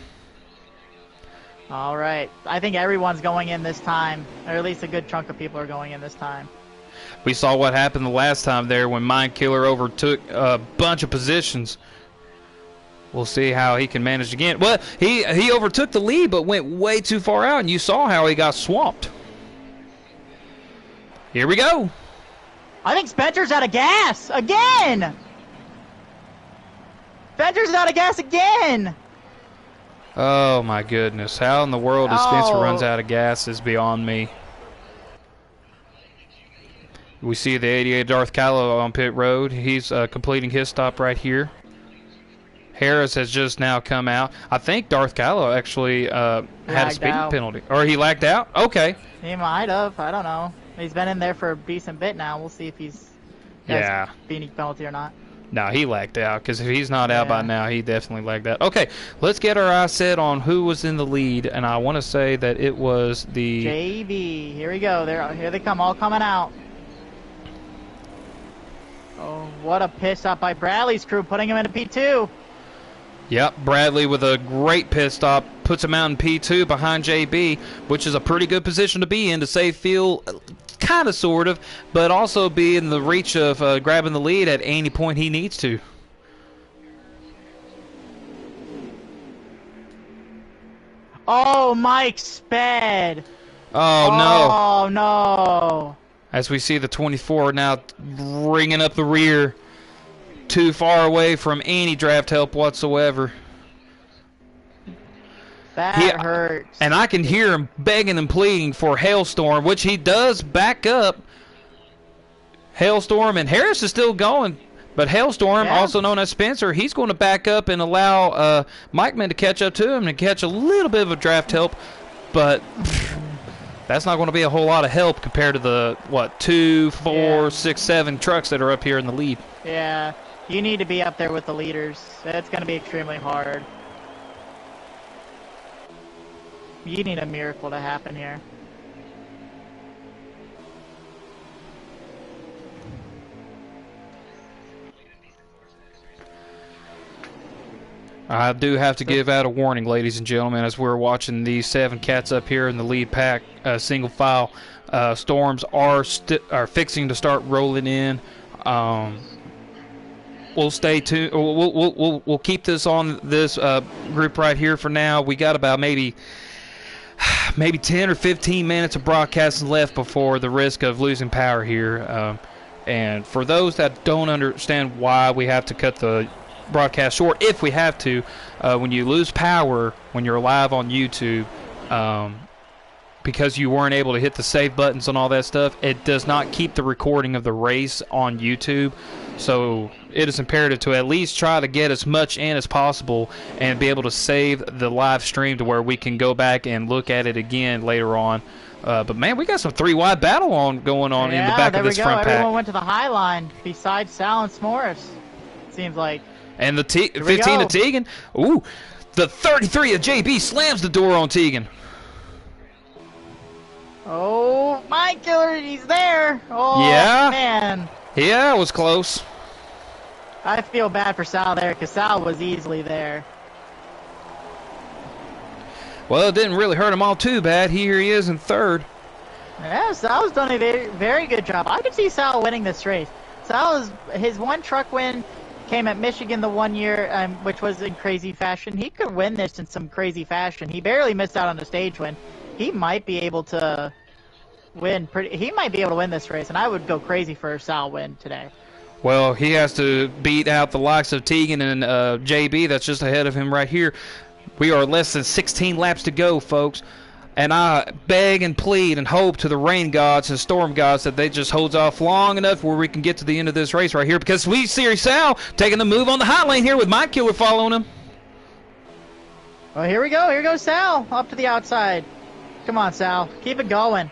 All right. I think everyone's going in this time, or at least a good chunk of people are going in this time. We saw what happened the last time there when Mind Killer overtook a bunch of positions. We'll see how he can manage again. Well, he overtook the lead, but went way too far out, and you saw how he got swamped. Here we go. I think Spencer's out of gas again. Spencer's out of gas again. Oh my goodness! How in the world does Spencer runs out of gas is beyond me. We see the 88 Darth Kylo on pit road. He's completing his stop right here. Harris has just now come out. I think Darth Kylo actually had a speeding penalty. Or he lagged out? Okay. He might have. I don't know. He's been in there for a decent bit now. We'll see if he's has a speeding penalty or not. No, he lagged out, because if he's not out by now, he definitely lagged out. Okay, let's get our eyes set on who was in the lead, and I want to say that it was the... JB. Here we go. Here they come, all coming out. Oh, what a pit stop by Bradley's crew, putting him into P2. Yep, Bradley with a great pit stop puts him out in P2 behind JB, which is a pretty good position to be in to save fuel, kind of, sort of, but also be in the reach of grabbing the lead at any point he needs to. Oh, Mike sped. Oh, no. Oh, no. As we see the 24 now ringing up the rear, too far away from any draft help whatsoever. That hurts. And I can hear him begging and pleading for Hailstorm, which he does back up. Hailstorm, and Harris is still going, but Hailstorm, also known as Spencer, he's going to back up and allow Mikeman to catch up to him and catch a little bit of a draft help, but that's not going to be a whole lot of help compared to the, 2, 4, 6, 7 trucks that are up here in the lead. Yeah. You need to be up there with the leaders. It's going to be extremely hard. You need a miracle to happen here. I do have to give out a warning, ladies and gentlemen, as we're watching these 7 cats up here in the lead pack, single file. Storms are fixing to start rolling in. We'll stay tuned. We'll keep this on this group right here for now. We got about maybe 10 or 15 minutes of broadcasting left before the risk of losing power here. And for those that don't understand why we have to cut the broadcast short, if we have to, when you lose power when you're live on YouTube, because you weren't able to hit the save buttons and all that stuff, it does not keep the recording of the race on YouTube. So it is imperative to at least try to get as much in as possible and be able to save the live stream to where we can go back and look at it again later on. But man, we got some 3-wide battle going on in the back of this front pack. Everyone went to the high line besides Sal and S'mores, seems like. And the 15 of Tegan. Ooh, the 33 of JB slams the door on Tegan. Oh, my killer, he's there. Oh, yeah. Man. Yeah, it was close. I feel bad for Sal there because Sal was easily there. Well, it didn't really hurt him all too bad. Here he is in third. Yeah, Sal's done a very, very good job. I could see Sal winning this race. His one truck win came at Michigan the one year, which was in crazy fashion. He could win this in some crazy fashion. He barely missed out on the stage win. He might be able to win he might be able to win this race, and I would go crazy for a Sal win today. Well, he has to beat out the likes of Tegan and JB. That's just ahead of him right here. We are less than 16 laps to go, folks. And I beg and plead and hope to the rain gods and storm gods that they just hold off long enough where we can get to the end of this race right here, because we see Sal taking the move on the hot lane here with my killer following him. Well, here we go. Here goes Sal up to the outside. Come on, Sal. Keep it going.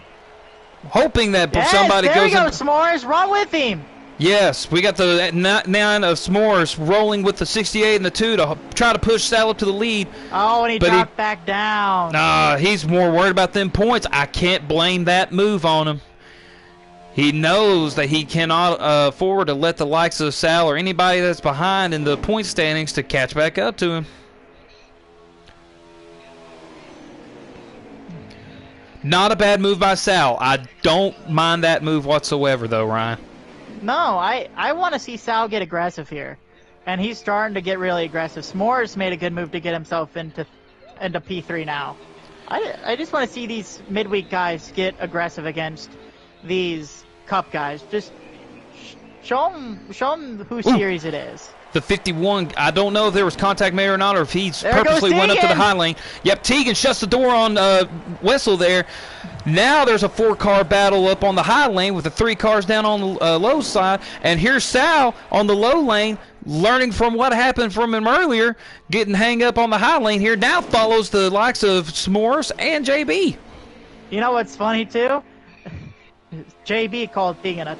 Hoping that somebody there goes. There we go, S'mores. Run with him. Yes, we got the 9 of S'mores rolling with the 68 and the 2 to try to push Sal up to the lead. Oh, and he dropped back down. Nah, he's more worried about them points. I can't blame that move on him. He knows that he cannot afford to let the likes of Sal or anybody that's behind in the point standings to catch back up to him. Not a bad move by Sal. I don't mind that move whatsoever, though, Ryan. No, I want to see Sal get aggressive here. And he's starting to get really aggressive. S'mores made a good move to get himself into P3 now. I just want to see these midweek guys get aggressive against these cup guys. Just show them whose series it is. The 51, I don't know if there was contact made or not, or if he purposely went up to the high lane. Yep, Tegan shuts the door on Wessel there. Now there's a 4-car battle up on the high lane with the 3 cars down on the low side. And here's Sal on the low lane, learning from what happened from him earlier, getting hang up on the high lane here. Now follows the likes of S'mores and JB. You know what's funny, too? JB called Tegan a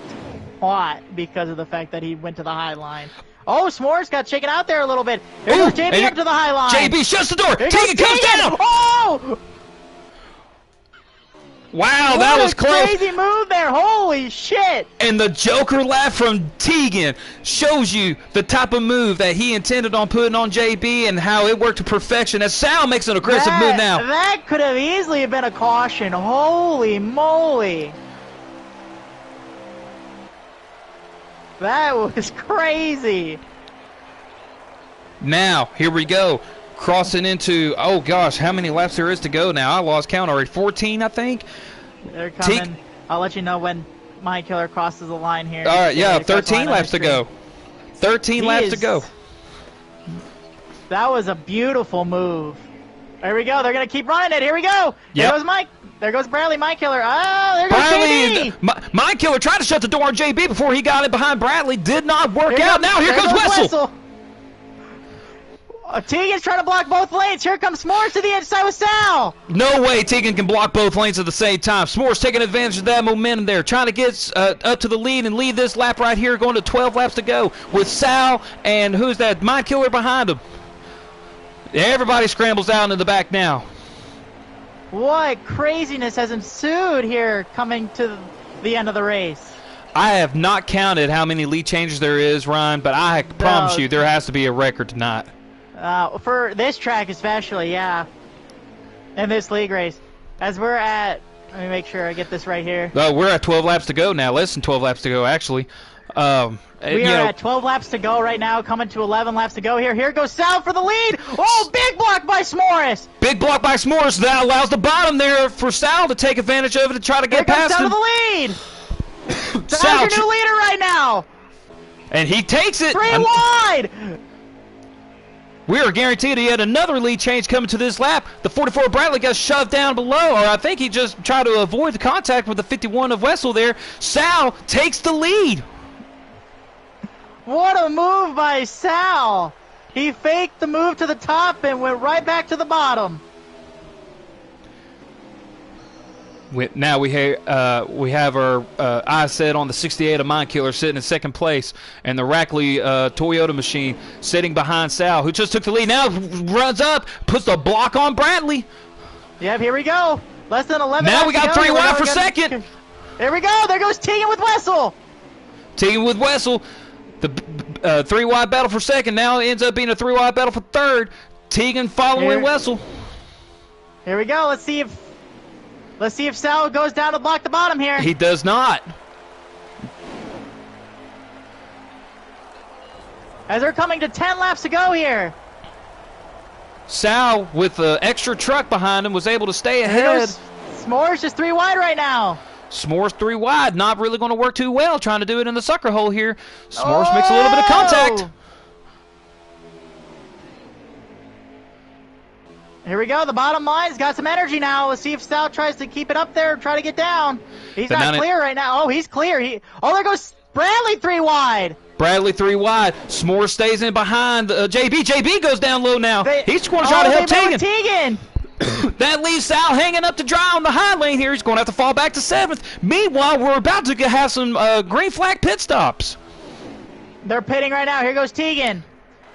twat because of the fact that he went to the high line. Oh, S'mores got shaken out there a little bit. Here goes JB up to the high line. JB shuts the door. Tegan comes down. Oh! Wow, What that was a close. crazy move there. Holy shit. And the Joker lap from Tegan shows you the type of move that he intended on putting on JB and how it worked to perfection. As Sal makes an aggressive move now. That could have easily been a caution. Holy moly. That was crazy. Now, here we go. Crossing into, oh gosh, how many laps there is to go now? I lost count already. 14, I think. They're coming. I'll let you know when my killer crosses the line here. All right, yeah, 13 laps to go. 13 laps to go. That was a beautiful move. There we go. They're going to keep running it. Here we go. There goes Mike. There goes Bradley, my killer. Oh, there goes JB. My killer tried to shut the door on JB before he got it behind Bradley. Did not work out. Now here comes Wessel. Tegan's trying to block both lanes. Here comes S'mores to the inside with Sal. No way Tegan can block both lanes at the same time. S'mores taking advantage of that momentum there. Trying to get up to the lead and lead this lap right here. Going to 12 laps to go with Sal and who's that? My killer behind him. Everybody scrambles out in the back now. What craziness has ensued here coming to the end of the race. I have not counted how many lead changes there is, Ryan, but I promise you there has to be a record tonight. For this track especially, yeah. In this league race. As we're at, let me make sure I get this right here. We're at 12 laps to go now. Less than 12 laps to go, actually. We are at 12 laps to go right now, coming to 11 laps to go here. Here goes Sal for the lead. Oh, big block by S'mores. Big block by S'mores. That allows the bottom there for Sal to take advantage of it to try to get past him. Sal to the lead. Sal's your new leader right now. And he takes it. 3 wide. We are guaranteed yet another lead change coming to this lap. The 44 Bradley got shoved down below, or I think he just tried to avoid the contact with the 51 of Wessel there. Sal takes the lead. What a move by Sal. He faked the move to the top and went right back to the bottom. Now we have our eyes set on the 68 of Mind Killer sitting in second place, and the Rackley Toyota machine sitting behind Sal, who just took the lead. Now runs up, puts the block on Bradley. Yep, here we go. Less than 11. Now we got 3 wide for second. There we go. There goes Tegan with Wessel. Tegan with Wessel. The 3 wide battle for second. Now it ends up being a 3 wide battle for third. Tegan following Wessel. Here we go. Let's see if Sal goes down to block the bottom here. He does not. As they're coming to 10 laps to go here. Sal, with the extra truck behind him, was able to stay ahead. S'mores just 3 wide right now. S'mores 3 wide, not really going to work too well, trying to do it in the sucker hole here. S'mores makes a little bit of contact. Here we go. The bottom line's got some energy now. Let's see if Sal tries to keep it up there and try to get down. He's not clear right now. Oh, he's clear. There goes Bradley 3 wide. Bradley 3 wide. S'mores stays in behind JB. JB goes down low now. He's going to try to help Tegan. That leaves Sal hanging up to dry on the high lane here. He's going to have to fall back to 7th. Meanwhile, we're about to have some green flag pit stops. They're pitting right now. Here goes Tegan.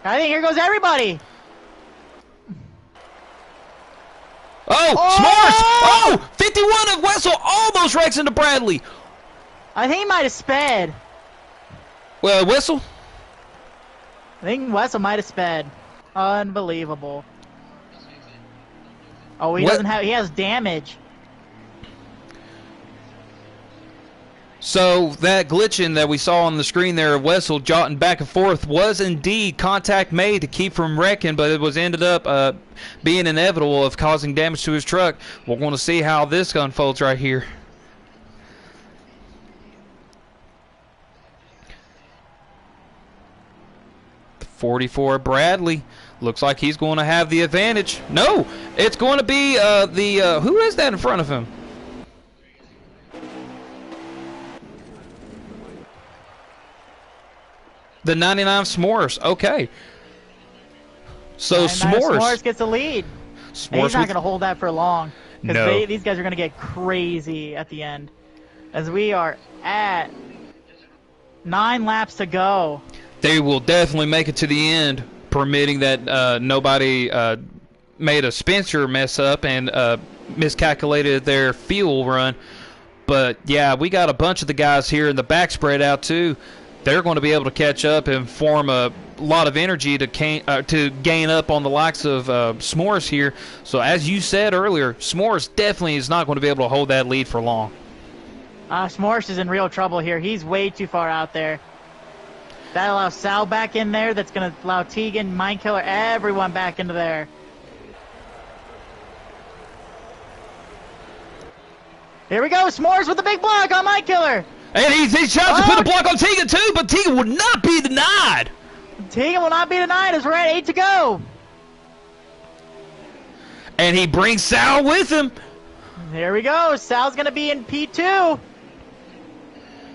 I think here goes everybody. S'mores! 51 of Wessel almost wrecks into Bradley. I think he might have sped. Well, Wessel? I think Wessel might have sped. Unbelievable. Oh, he has damage. So that glitching that we saw on the screen there of Wessel jotting back and forth was indeed contact made to keep from wrecking, but it was ended up being inevitable of causing damage to his truck. We're going to see how this unfolds right here. The 44 Bradley looks like he's going to have the advantage. No, it's going to be who is that in front of him? The 99 S'mores. Okay. So S'mores gets a lead. He's not going to hold that for long. Because these guys are going to get crazy at the end. As we are at 9 laps to go. They will definitely make it to the end, permitting that nobody made a Spencer mess up and miscalculated their fuel run. But yeah, we got a bunch of the guys here in the back spread out too. They're going to be able to catch up and form a lot of energy to gain up on the likes of S'mores here. So as you said earlier, S'mores definitely is not going to be able to hold that lead for long. S'mores is in real trouble here. He's way too far out there. That allows Sal back in there. That's going to allow Tegan, Mindkiller, everyone back into there. Here we go. S'mores with the big block on Mindkiller. And he tries to put a block on Tegan too, but Tegan will not be denied. Tegan will not be denied as we're at 8 to go. And he brings Sal with him. Here we go. Sal's going to be in P2.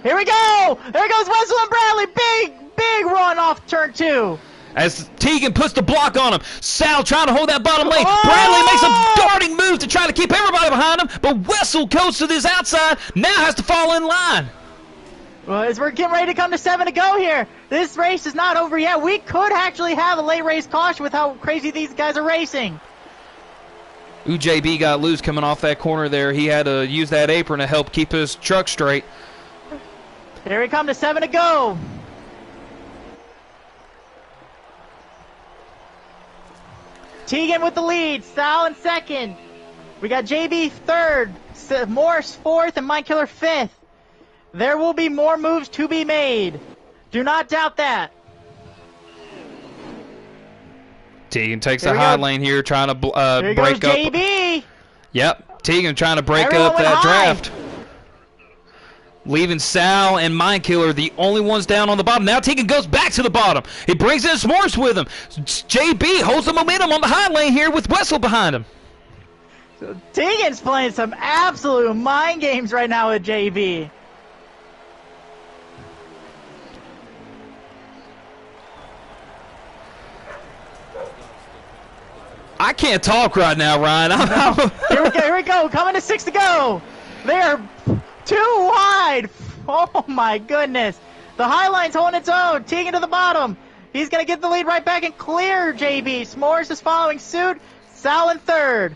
Here we go. There goes Wessel and Bradley. Big run off turn 2. As Tegan puts the block on him, Sal trying to hold that bottom lane. Oh! Bradley makes a darting move to try to keep everybody behind him, but Wessel goes to this outside, now has to fall in line. Well, as we're getting ready to come to 7 to go here, this race is not over yet. We could actually have a late race caution with how crazy these guys are racing. JB got loose coming off that corner there. He had to use that apron to help keep his truck straight. Here we come to 7 to go. Tegan with the lead, Sal in second. We got JB third, Morse fourth, and Mindkiller fifth. There will be more moves to be made. Do not doubt that. Tegan takes the high lane here, trying to break up. JB. Yep, Tegan trying to break Everyone up that high. draft. Leaving Sal and Mindkiller the only ones down on the bottom. Now Tegan goes back to the bottom. He brings in S'mores with him. JB holds the momentum on the high lane here with Wessel behind him. So Tegan's playing some absolute mind games right now with JB. I can't talk right now, Ryan. Here we go. Coming to 6 to go. They're too wide. Oh my goodness. The high line's holding its own. Tegan to the bottom. He's going to get the lead right back and clear JB. S'mores is following suit. Sal in third.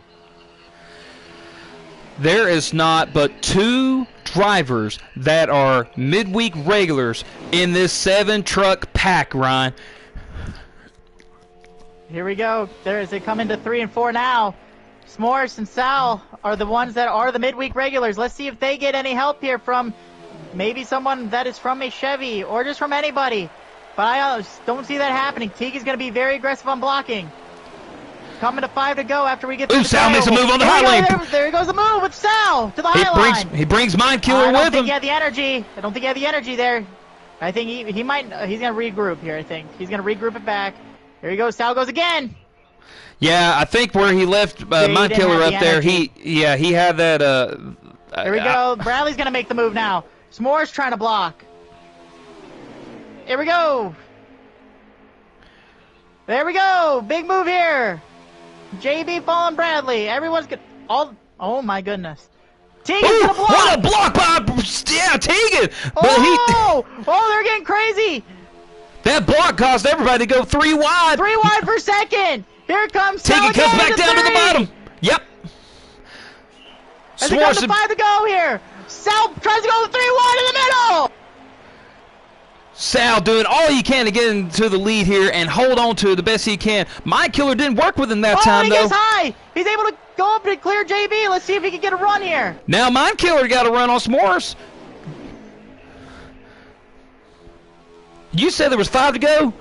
There is not but 2 drivers that are midweek regulars in this 7-truck pack, Ryan. Here we go. They come into 3 and 4 now. S'mores and Sal are the ones that are the midweek regulars. Let's see if they get any help here from maybe someone that is from a Chevy or just from anybody. But I don't see that happening. Tegan's going to be very aggressive on blocking. Coming to 5 to go after we get through the Sal makes a move on the high lane. There goes the move with Sal to the high line. He brings Mindkiller with him. I don't think he had the energy. I don't think he had the energy there. I think he might. He's going to regroup here, I think. He's going to regroup it back. Here he goes. Sal goes again. Yeah, I think where he left Mindkiller up there, he had that. Here we go. Bradley's gonna make the move now. S'mores trying to block. Here we go. There we go. Big move here. JB following Bradley. Everyone's good. Oh my goodness. Tegan's gonna block. What a block by Tegan! Oh, they're getting crazy. That block caused everybody to go 3 wide. 3 wide per second. Here comes Tegan comes back down to the bottom. Yep. As he comes to 5 to go here. Sal tries to go 3 wide in the middle. Sal doing all he can to get into the lead here and hold on to it the best he can. Mindkiller didn't work with him that time, he though. gets high. He's able to go up and clear JB. Let's see if he can get a run here. Now Mindkiller got a run on S'mores. You said there was 5 to go?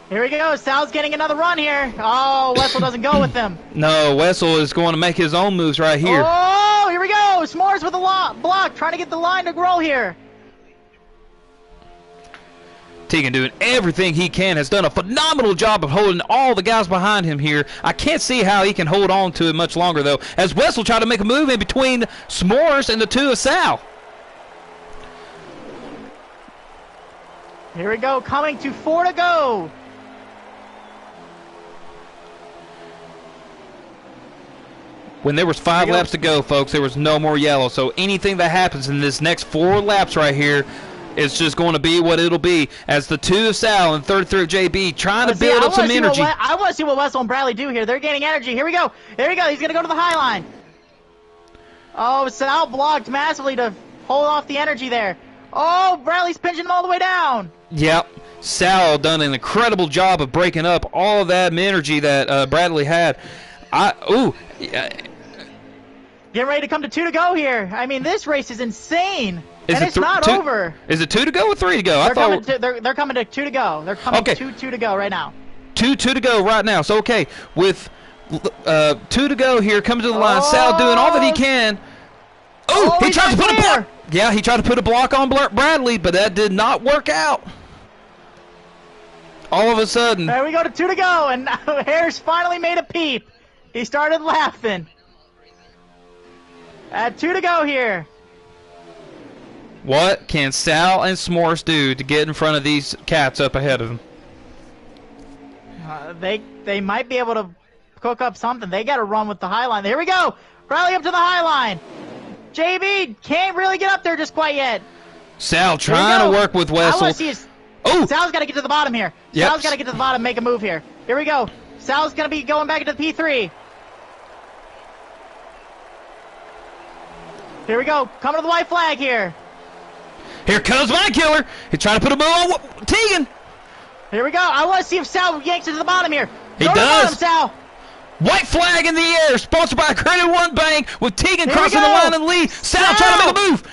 Here we go. Sal's getting another run here. Oh, Wessel doesn't go with him. No, Wessel is going to make his own moves right here. Oh, here we go. S'mores with a block, trying to get the line to grow here. Tegan doing everything he can, has done a phenomenal job of holding all the guys behind him here. I can't see how he can hold on to it much longer, though, as Wessel tried to make a move in between S'mores and the 2 of Sal. Here we go, coming to 4 to go. When there was 5 laps to go, folks, there was no more yellow. So anything that happens in this next 4 laps right here, it's just going to be what it'll be as the 2 of Sal and 33 of JB trying to build up some energy. I want to see what Wessel and Bradley do here. They're gaining energy. Here we go. There we go. He's going to go to the high line. Oh, Sal blocked massively to hold off the energy there. Oh, Bradley's pinching him all the way down. Yep. Sal done an incredible job of breaking up all of that energy that Bradley had. Getting ready to come to 2 to go here. I mean, this race is insane. And it's not over. Is it 2 to go or 3 to go? They're coming to 2 to go. They're coming to 2 to go right now. 2 to go right now. So, okay, with 2 to go here, comes to the line. Sal doing all that he can. Oh, he tried to put a block. Yeah, he tried to put a block on Bradley, but that did not work out. All of a sudden. There we go to 2 to go, and Harris finally made a peep. He started laughing. At 2 to go here. What can Sal and S'mores do to get in front of these cats up ahead of them? They might be able to cook up something. They got to run with the high line. Here we go. Riley up to the high line. JB can't really get up there just quite yet. Sal trying to work with Wessel. Sal's got to get to the bottom here. Yep. Sal's got to get to the bottom, make a move here. Here we go. Sal's going to be going back into the P3. Here we go. Coming to the white flag here. Here comes my killer. He's trying to put a move on Tegan. Here we go. I want to see if Sal yanks it to the bottom here. He does. To the bottom, Sal. White flag in the air, sponsored by Credit One Bank, with Tegan crossing the line and lead. Sal trying to make a move.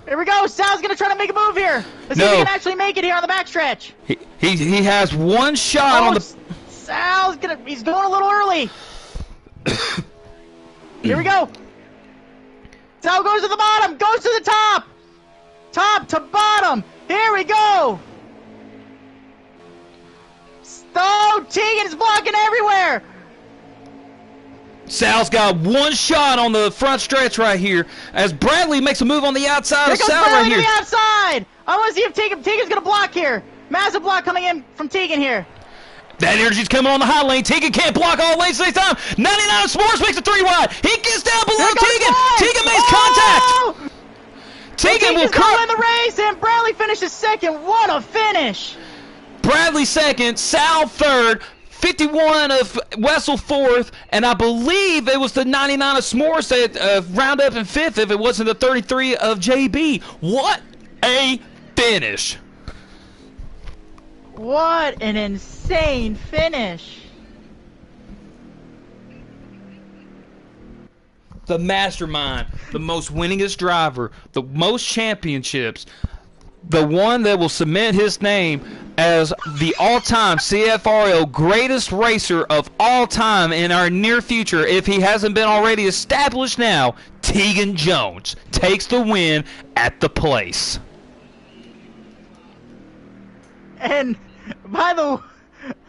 Here we go. Sal's going to try to make a move here. Let's see if he can actually make it here on the backstretch. He has one shot on the... He's going a little early. Here we go. Sal goes to the bottom, goes to the top. Top to bottom. Here we go. Oh, Tegan's blocking everywhere. Sal's got one shot on the front stretch right here as Bradley makes a move on the outside of Sal right here. To the outside. I want to see if Tegan's going to block here. Massive block coming in from Tegan here. That energy's coming on the high lane. Tegan can't block all lanes at the same time. 99 S'mores makes a 3 wide. He gets down below Tegan. Tegan makes contact. Tegan will win the race, and Bradley finishes second. What a finish. Bradley second, Sal third, 51 of Wessel fourth, and I believe it was the 99 of S'mores that round up in fifth if it wasn't the 33 of JB. What a finish. What an insane finish. The mastermind, the most winningest driver, the most championships, the one that will cement his name as the all-time CFRL greatest racer of all time in our near future, if he hasn't been already established now, Tegan Jones takes the win at the place. And by the way,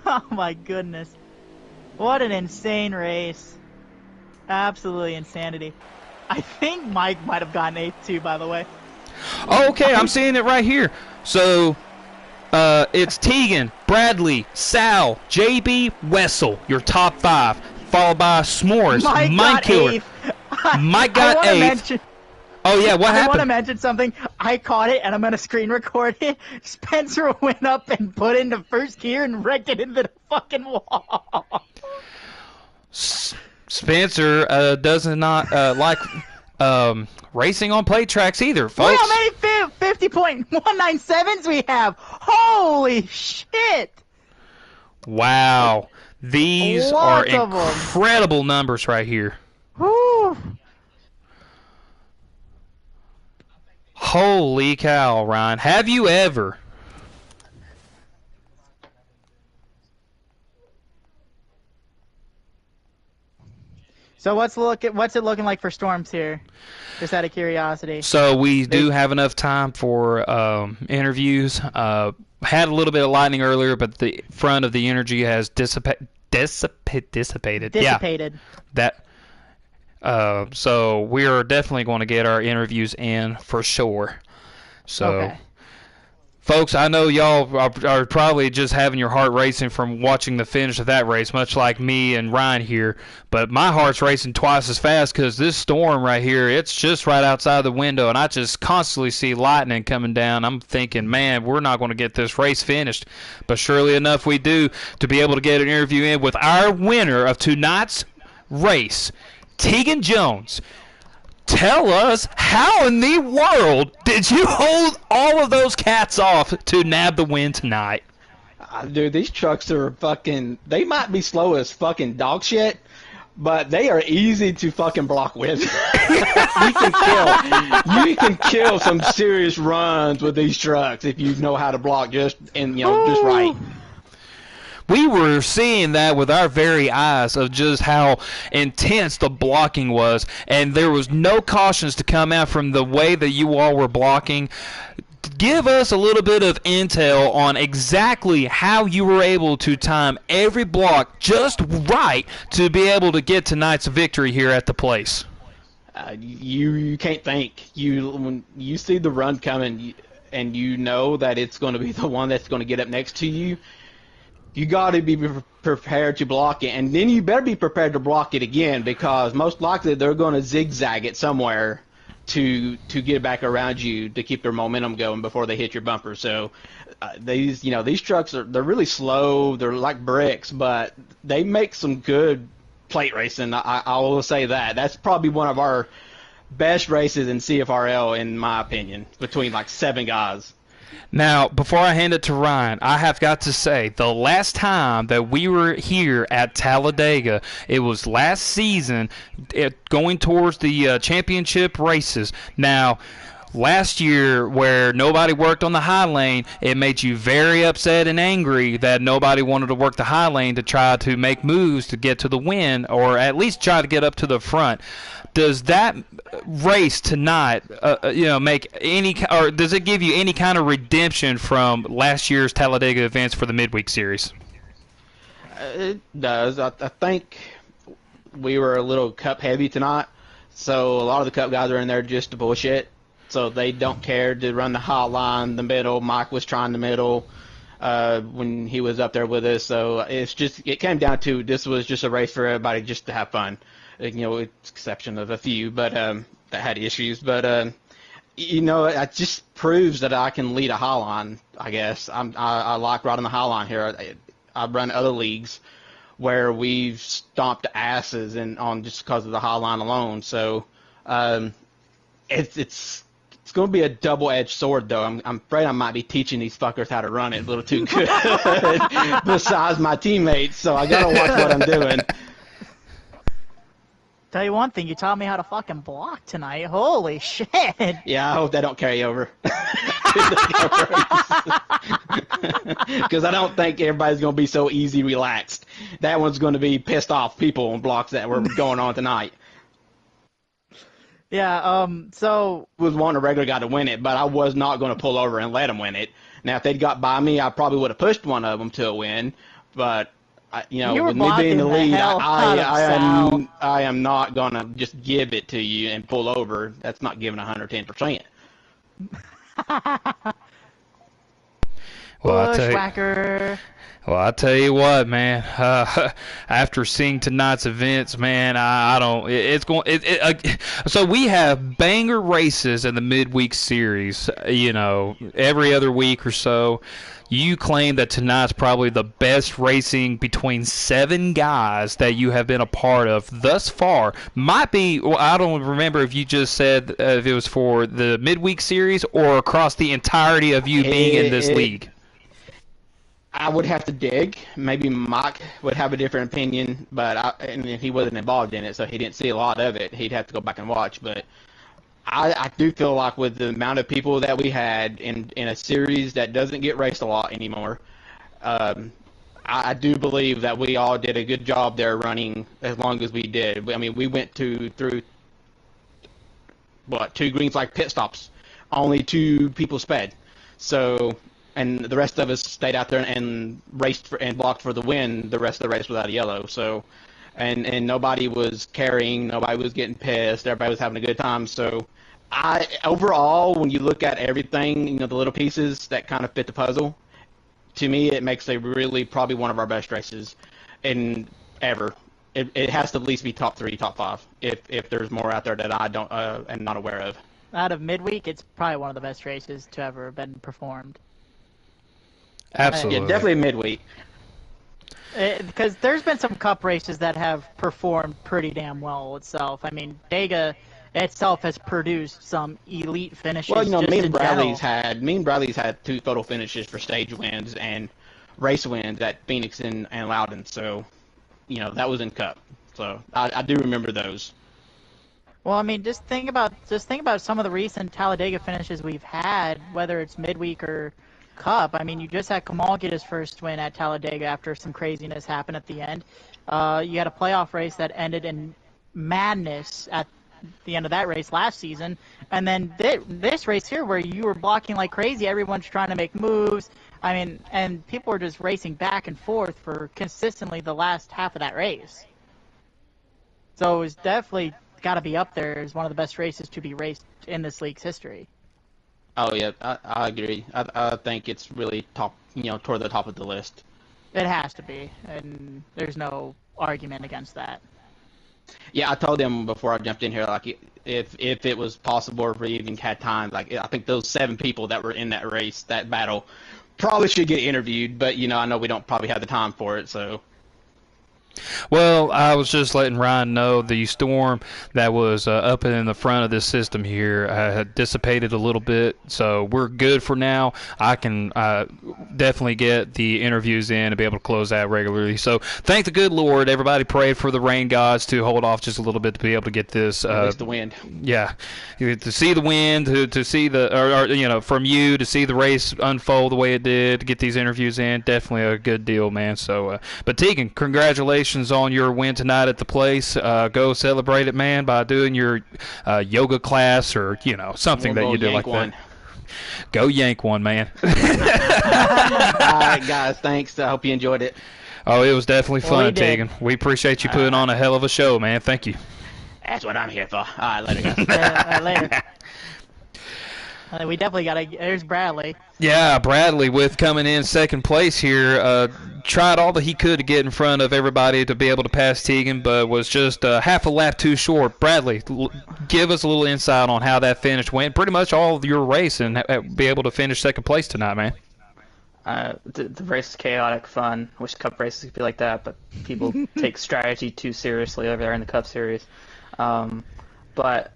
oh my goodness, what an insane race. Absolutely insanity. I think Mike might have gotten 8th too, by the way. Okay, I'm seeing it right here. So, it's Tegan, Bradley, Sal, JB, Wessel, your top 5, followed by S'mores, Mind Killer. Mike got 8th. Oh yeah, what happened? I want to mention something. I caught it, and I'm going to screen record it. Spencer went up and put it into first gear and wrecked it into the fucking wall. Spencer does not like racing on play tracks either, folks. Look how many 50.197s we have. Holy shit. Wow. These are incredible numbers right here. Whew. Holy cow, Ryan. Have you ever... So what's it looking like for storms here? Just out of curiosity. So we do have enough time for interviews. Had a little bit of lightning earlier, but the front of the energy has dissipated. Dissipated. Yeah. That. So we are definitely going to get our interviews in for sure. So. Okay. Folks, I know y'all are probably just having your heart racing from watching the finish of that race, much like me and Ryan here. But my heart's racing twice as fast because this storm right here, it's just right outside the window, and I just constantly see lightning coming down. I'm thinking, man, we're not going to get this race finished. But surely enough, we do, to be able to get an interview in with our winner of tonight's race, Tegan Jones. Tell us, how in the world did you hold all of those cats off to nab the win tonight? Dude, these trucks are fucking... They might be slow as fucking dog shit, but they are easy to fucking block with. You can kill some serious runs with these trucks if you know how to block just right. We were seeing that with our very eyes of just how intense the blocking was, and there was no cautions to come out from the way that you all were blocking. Give us a little bit of intel on exactly how you were able to time every block just right to be able to get tonight's victory here at the place. You can't think. When you see the run coming and you know that it's going to be the one that's going to get up next to you, you got to be prepared to block it, and then you better be prepared to block it again, because most likely they're going to zigzag it somewhere to get back around you to keep their momentum going before they hit your bumper. So these trucks they're really slow. They're like bricks, but they make some good plate racing. I will say that. That's probably one of our best races in CFRL, in my opinion, between like 7 guys. Now, before I hand it to Ryan, I have got to say, the last time that we were here at Talladega, it was last season, going towards the championship races. Now, last year, where nobody worked on the high lane, it made you very upset and angry that nobody wanted to work the high lane to try to make moves to get to the win, or at least try to get up to the front. Does that race tonight, make any, or does it give you any kind of redemption from last year's Talladega events for the Midweek series? It does. I think we were a little cup heavy tonight, so a lot of the cup guys are in there just to bullshit. So they don't care to run the hot line, the middle. Mike was trying the middle when he was up there with us. So it came down to, this was just a race for everybody just to have fun. Exception of a few, but that had issues. But it just proves that I can lead a high line. I guess I like riding the high line here. I've run other leagues where we've stomped asses on just because of the high line alone. So it's going to be a double-edged sword, though. I'm afraid I might be teaching these fuckers how to run it a little too good, besides my teammates. So I gotta watch what I'm doing. Tell you one thing, you taught me how to fucking block tonight. Holy shit! Yeah, I hope that don't carry over. Because I don't think everybody's going to be so easy relaxed. That one's going to be pissed off people on blocks that were going on tonight. Yeah, so... I was wanting a regular guy to win it, but I was not going to pull over and let him win it. Now, if they'd got by me, I probably would have pushed one of them to a win, but... with me being the lead, I am not going to just give it to you and pull over. That's not giving 110%. Bushwhacker. Well, I tell you what, man. After seeing tonight's events, man, I don't. So we have banger races in the midweek series. Every other week or so. You claim that tonight's probably the best racing between 7 guys that you have been a part of thus far. Might be, well, I don't remember if you just said if it was for the midweek series or across the entirety of you being in this league. I would have to dig. Maybe Mike would have a different opinion, but he wasn't involved in it, so he didn't see a lot of it. He'd have to go back and watch, but I do feel like with the amount of people that we had in a series that doesn't get raced a lot anymore, I do believe that we all did a good job there running as long as we did. I mean, we went through 2 green flag pit stops, only 2 people sped. So, and the rest of us stayed out there and raced and blocked for the win the rest of the race without a yellow. So, and nobody was carrying, nobody was getting pissed, everybody was having a good time. So, Overall, when you look at everything, the little pieces that kind of fit the puzzle, to me, it makes probably one of our best races in ever. It has to at least be top 3, top 5. If there's more out there that I don't am not aware of. Out of Midweek, it's probably one of the best races to ever been performed. Absolutely. Yeah, definitely Midweek. Because there's been some cup races that have performed pretty damn well itself. I mean, Dega itself has produced some elite finishes. Well, just me in and Bradley's general. had 2 photo finishes for stage wins and race wins at Phoenix and Loudon. So, that was in Cup. So I do remember those. Well, I mean, just think about some of the recent Talladega finishes we've had, whether it's Midweek or Cup. I mean, you just had Kamal get his first win at Talladega after some craziness happened at the end. You had a playoff race that ended in madness at the end of that race last season, and then this race here where you were blocking like crazy, everyone's trying to make moves. I mean, and people were just racing back and forth for consistently the last half of that race. So it's definitely got to be up there as one of the best races to be raced in this league's history. Oh yeah, I agree. I think it's really top, toward the top of the list. It has to be, and there's no argument against that. Yeah, I told them before I jumped in here, like if it was possible, or if we even had time, like I think those 7 people that were in that race, that battle, probably should get interviewed. But I know we don't probably have the time for it, so. Well, I was just letting Ryan know the storm that was up in the front of this system here had dissipated a little bit, so we're good for now. I can definitely get the interviews in and be able to close out regularly. So thank the good Lord. Everybody prayed for the rain gods to hold off just a little bit to be able to get this. At least the wind. Yeah, to see the wind, to see the, from you to see the race unfold the way it did, to get these interviews in, definitely a good deal, man. So, but Tegan, congratulations on your win tonight at the place. Go celebrate it, man, by doing your yoga class or something that you do like that. Go yank one, man. All right, guys, thanks. I hope you enjoyed it. Oh, it was definitely fun, we did. Tegan. We appreciate you putting on a hell of a show, man. Thank you. That's what I'm here for. All right, later, guys. Later. We definitely got to. There's Bradley. Yeah, Bradley with coming in second place here. Tried all that he could to get in front of everybody to be able to pass Tegan, but was just half a lap too short. Bradley, give us a little insight on how that finish went. Pretty much all of your race and be able to finish second place tonight, man. The race is chaotic, fun. Wish Cup races could be like that, but people take strategy too seriously over there in the Cup Series. But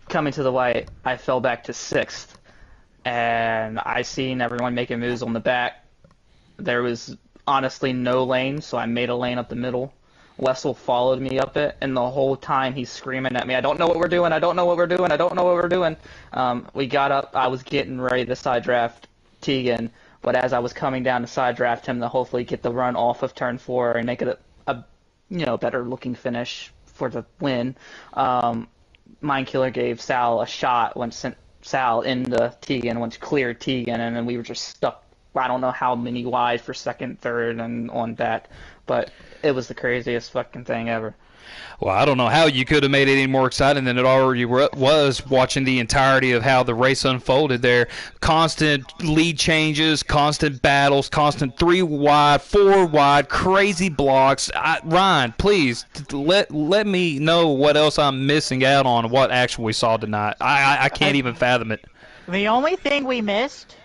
coming to the white, I fell back to 6th, and I seen everyone making moves on the back. There was honestly no lane, so I made a lane up the middle. Wessel followed me up it, and the whole time he's screaming at me, I don't know what we're doing, I don't know what we're doing, I don't know what we're doing. We got up, I was getting ready to side draft Tegan, but as I was coming down to side draft him to hopefully get the run off of turn 4 and make it a better looking finish for the win, Mindkiller gave Sal a shot, sent Sal into Tegan, went to clear Tegan, and then we were just stuck. I don't know how many wide for second, third, and on that, but it was the craziest fucking thing ever. Well, I don't know how you could have made it any more exciting than it already was, watching the entirety of how the race unfolded there. Constant lead changes, constant battles, constant 3 wide, 4 wide, crazy blocks. Ryan, please, let me know what else I'm missing out on, what action we saw tonight. I can't even fathom it. The only thing we missed,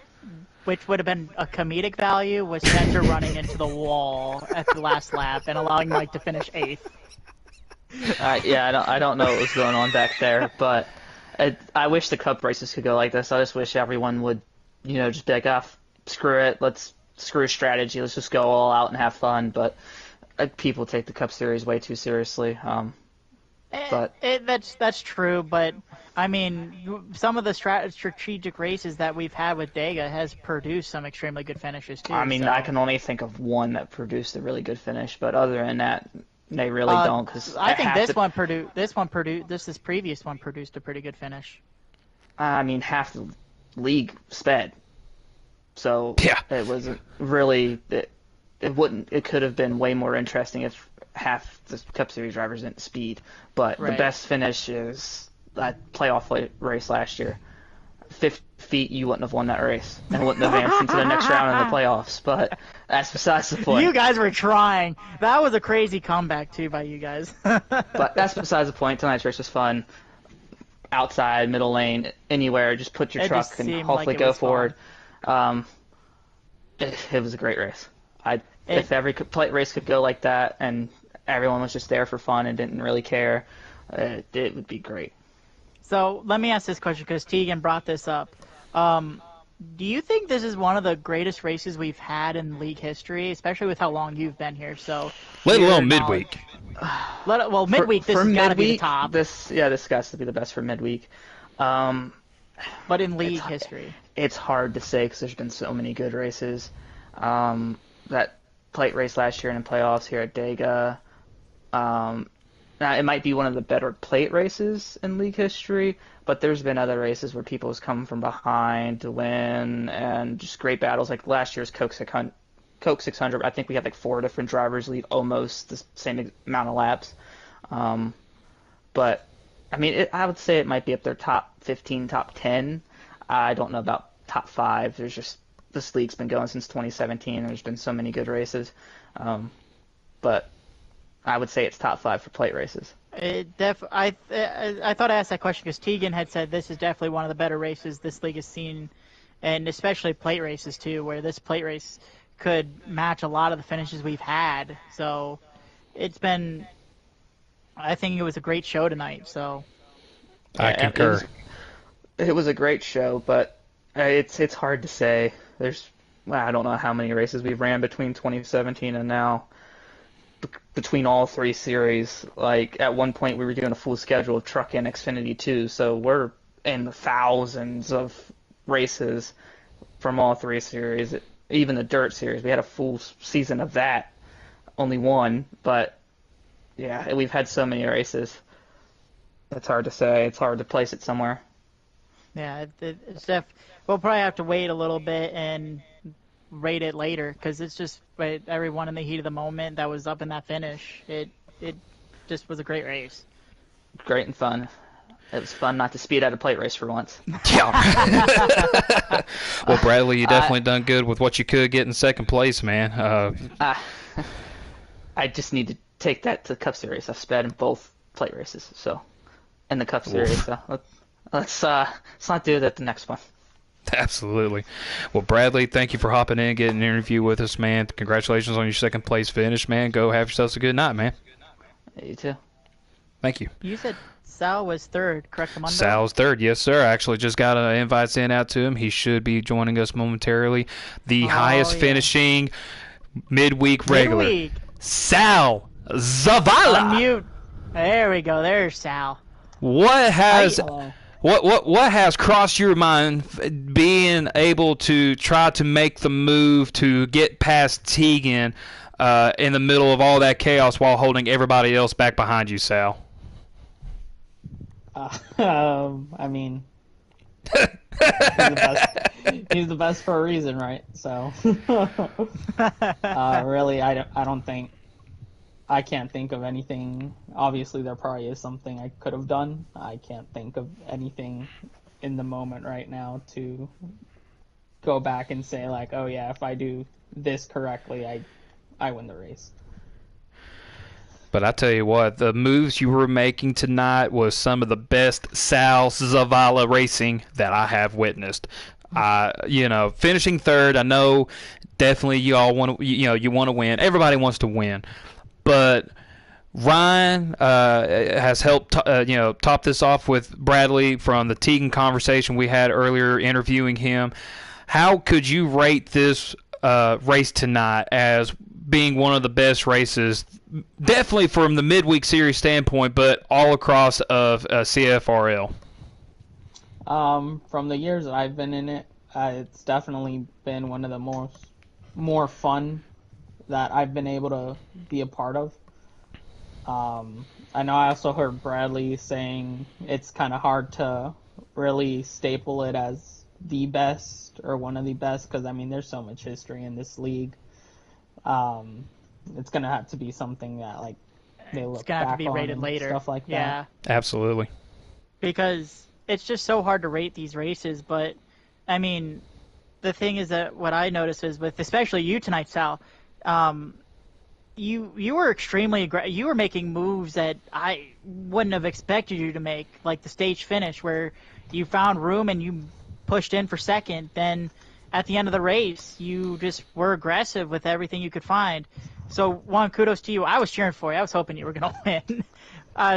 which would have been a comedic value, was Center running into the wall at the last lap and allowing Mike to finish 8th. I don't know what was going on back there, but I wish the Cup races could go like this. I just wish everyone would, just be like, screw it, let's screw strategy, let's just go all out and have fun. But people take the Cup Series way too seriously. That's true, but I mean, some of the strategic races that we've had with Dega has produced some extremely good finishes too. I mean, so. I can only think of one that produced a really good finish, but other than that, they really don't. Cause I think this previous one produced a pretty good finish. I mean, half the league sped, so yeah. It wasn't really. It could have been way more interesting if half the Cup Series drivers didn't speed. But right. The best finish is that playoff race last year. 50 feet, you wouldn't have won that race and wouldn't have advanced into the next round in the playoffs. But that's besides the point. You guys were trying. That was a crazy comeback too by you guys. But that's besides the point. Tonight's race was fun. Outside, middle lane, anywhere. Just put your It truck just and seemed hopefully like it go was forward. It was a great race. If every plate race could go like that and everyone was just there for fun and didn't really care, it would be great. So let me ask this question because Tegan brought this up. Do you think this is one of the greatest races we've had in league history, especially with how long you've been here? So Let your alone knowledge- midweek. Well, midweek, this for has got to be the midweek, top. This has to be the best for midweek. But in league history. It's hard to say because there's been so many good races. That plate race last year in the playoffs here at Dega. Now, it might be one of the better plate races in league history, but there's been other races where people have come from behind to win and just great battles. Like last year's Coke 600, I think we had like 4 different drivers lead almost the same amount of laps. But, I mean, I would say it might be up there top 15, top 10. I don't know about top 5. This league's been going since 2017, and there's been so many good races. But I would say it's top 5 for plate races. I thought I asked that question because Tegan had said this is definitely one of the better races this league has seen, and especially plate races too, where this plate race could match a lot of the finishes we've had. So I think it was a great show tonight. So I concur. It was a great show, but it's hard to say. I don't know how many races we've ran between 2017 and now. Between all 3 series, like at one point we were doing a full schedule of Truck and Xfinity 2, so we're in the thousands of races from all 3 series. Even the Dirt series, we had a full season of that. Only one, but yeah, we've had so many races. It's hard to say. It's hard to place it somewhere. yeah, we'll probably have to wait a little bit and rate it later because it's just everyone in the heat of the moment that was up in that finish. It just was a great race. Great and fun. It was fun not to speed out a plate race for once. Yeah. Well, Bradley, you definitely done good with what you could get in second place, man. I just need to take that to the Cup Series. I've sped in both plate races, so in the Cup Series. So let's not do that the next one. Absolutely. Well, Bradley, thank you for hopping in, getting an interview with us, man. Congratulations on your second place finish, man. Go have yourselves a good night, man. You too. Thank you. You said Sal was third, correct, Mundo? Sal's third, yes, sir. I actually just got an invite sent out to him. He should be joining us momentarily. The highest finishing midweek regular, Midweek. Sal Zavala. Unmute. There we go. There's Sal. What has Hello. what has crossed your mind being able to try to make the move to get past Tegan in the middle of all that chaos while holding everybody else back behind you, Sal? I mean, he's the best for a reason, right? So, really, I can't think of anything. Obviously, there probably is something I could have done. I can't think of anything in the moment right now to go back and say like, oh yeah, if I do this correctly, I win the race. But I tell you what, the moves you were making tonight was some of the best Sal Zavala racing that I have witnessed. Finishing third, I know definitely you all want to, you want to win. Everybody wants to win, but Ryan has helped, top this off with Bradley from the Tegan conversation we had earlier, interviewing him. How could you rate this race tonight as being one of the best races, definitely from the midweek series standpoint, but all across of CFRL? From the years that I've been in it, it's definitely been one of the more fun that I've been able to be a part of. I know I also heard Bradley saying it's kind of hard to really staple it as the best or one of the best because, I mean, there's so much history in this league. It's gonna have to be something that like they look It's gonna have back to be on rated and later. stuff like Yeah. that. Absolutely. because it's just so hard to rate these races. But I mean, the thing is that what I notice is with especially you tonight, Sal, you were extremely you were making moves that I wouldn't have expected you to make, like the stage finish where you found room and you pushed in for second. Then at the end of the race, you just were aggressive with everything you could find. So one, kudos to you. I was cheering for you. I was hoping you were going to win.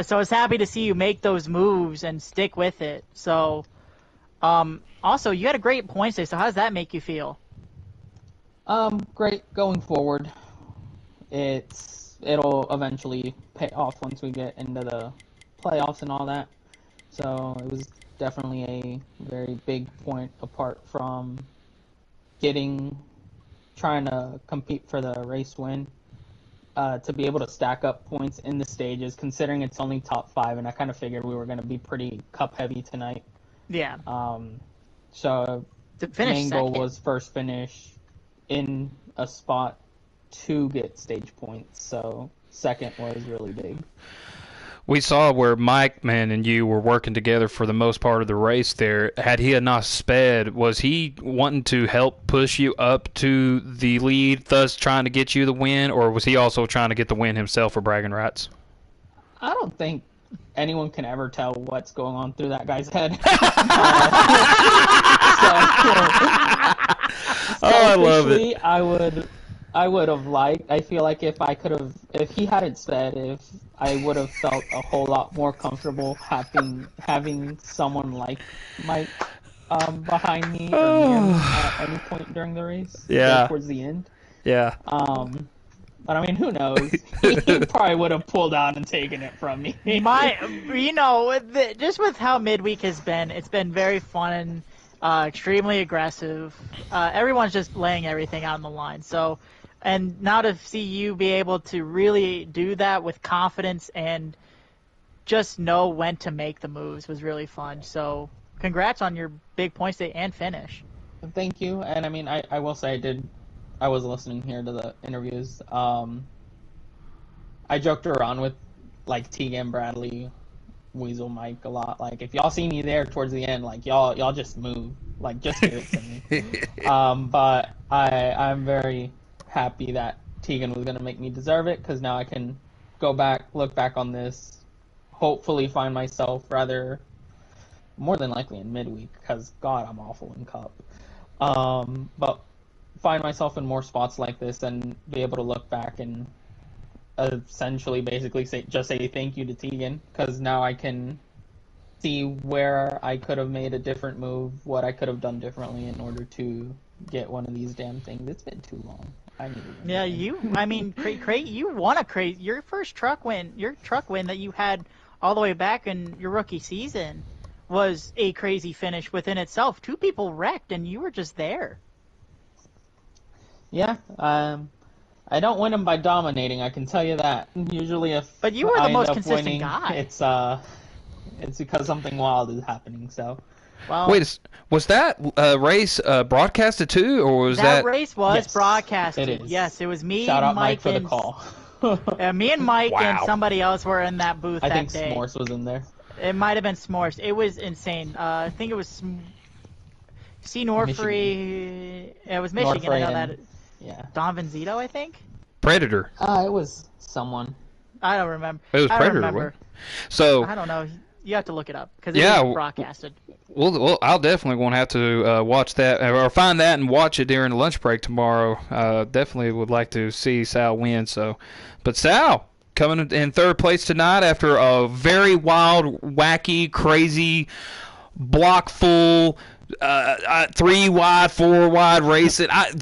So I was happy to see you make those moves and stick with it. So also, you had a great points day. So how does that make you feel? Great going forward. It'll eventually pay off once we get into the playoffs and all that. So it was definitely a very big point apart from trying to compete for the race win. To be able to stack up points in the stages, considering it's only top 5, and I kind of figured we were going to be pretty cup heavy tonight. Yeah. So To finish main goal second. was first finish in a spot to get stage points. So second was really big. We saw where Mike, man, and you were working together for the most part of the race there. Had he not sped, was he wanting to help push you up to the lead, thus trying to get you the win, or was he also trying to get the win himself for bragging rights? I don't think anyone can ever tell what's going on through that guy's head. I love it. I would have liked. I feel like if he hadn't sped, I would have felt a whole lot more comfortable having someone like Mike behind me or near me at any point during the race. Yeah. Towards the end. Yeah. But I mean, who knows? He probably would have pulled out and taken it from me. Just with how midweek has been, it's been very fun, extremely aggressive. Everyone's just laying everything out on the line. So, and now to see you be able to really do that with confidence and just know when to make the moves was really fun. So, congrats on your big points day and finish. Thank you. And I mean, I will say I was listening here to the interviews. I joked around with like Tegan, Bradley, Weasel, Mike a lot. Like, if y'all see me there towards the end, like y'all just move, like just give it to me. But I'm very happy that Tegan was gonna make me deserve it, because now I can look back on this, hopefully find myself more than likely in midweek, because God, I'm awful in cup. But find myself in more spots like this and be able to look back and essentially basically say thank you to Tegan, because now I can see where I could have made a different move, what I could have done differently in order to get one of these damn things. It's been too long. I need to win. Yeah, you won your first truck win. Your truck win that you had all the way back in your rookie season was a crazy finish within itself. 2 people wrecked, and you were just there. Yeah, I don't win them by dominating, I can tell you that. Usually But you were the I most end up consistent winning, guy. It's because something wild is happening, so. Well, Wait, was that race broadcasted too, or was that? race was Yes, broadcasted. it is. Yes, it was me, Shout out Mike, for the and call. me and Mike and Wow. somebody else were in that booth I that think day. S'mores was in there. It might have been S'mores. It was insane. I think it was Norfree. It was Michigan. I know Norfree that. and- Yeah. Don Vanzito, I think. Predator. It was someone. I don't remember. It was I don't Predator. remember. Wasn't it? So I don't know. You have to look it up because it Yeah, was broadcasted. well, I'll definitely want to have to watch that or find that and watch it during the lunch break tomorrow. Definitely would like to see Sal win. So, but Sal coming in third place tonight after a very wild, wacky, crazy, block full, 3 wide, 4 wide racing. I'm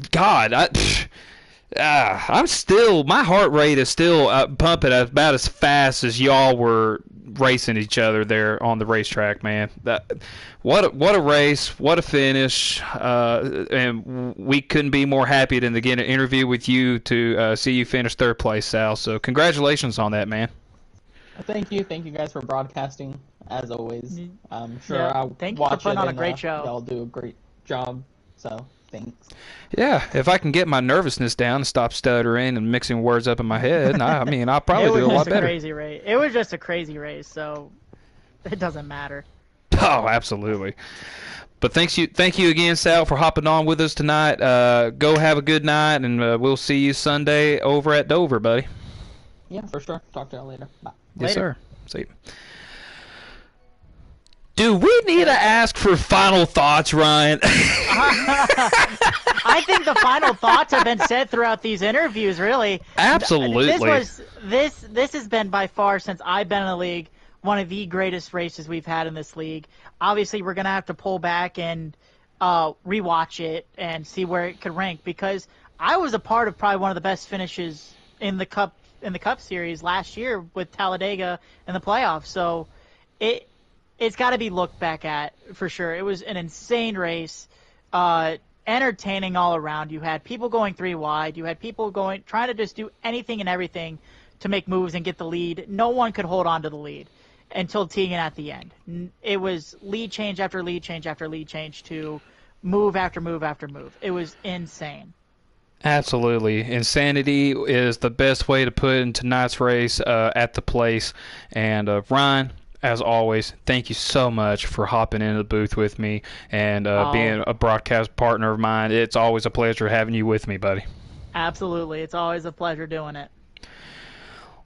still, my heart rate is still pumping about as fast as y'all were racing each other there on the racetrack, man. What a race, what a finish, and we couldn't be more happy than to get an interview with you to see you finish third place, Sal. So congratulations on that, man. Thank you guys for broadcasting, as always. I'm sure Yeah, I'll thank you for watch putting it on a and, great show. Y'all do a great job, so thanks. Yeah, if I can get my nervousness down and stop stuttering and mixing words up in my head, I mean, I'll probably do a lot better. Crazy race. It was just a crazy race, so it doesn't matter. Oh, absolutely. But thank you again, Sal, for hopping on with us tonight. Go have a good night, and we'll see you Sunday over at Dover, buddy. Yeah, for sure. Talk to y'all later. Bye. Yes, Later. sir. See you. Do we need to ask for final thoughts, Ryan? I think the final thoughts have been said throughout these interviews. Really, Absolutely. This has been by far, since I've been in the league, one of the greatest races we've had in this league. Obviously, we're gonna have to pull back and rewatch it and see where it could rank, because I was a part of probably one of the best finishes in the Cup series last year with Talladega in the playoffs. So it's got to be looked back at for sure. It was an insane race, entertaining all around. You had people going 3 wide. You had people trying to just do anything and everything to make moves and get the lead. No one could hold on to the lead until Tegan at the end. It was lead change after lead change after lead change to move after move after move. It was insane. Absolutely. Insanity is the best way to put in tonight's race at the place. And Ryan, as always, thank you so much for hopping into the booth with me and being a broadcast partner of mine. It's always a pleasure having you with me, buddy. Absolutely. It's always a pleasure doing it.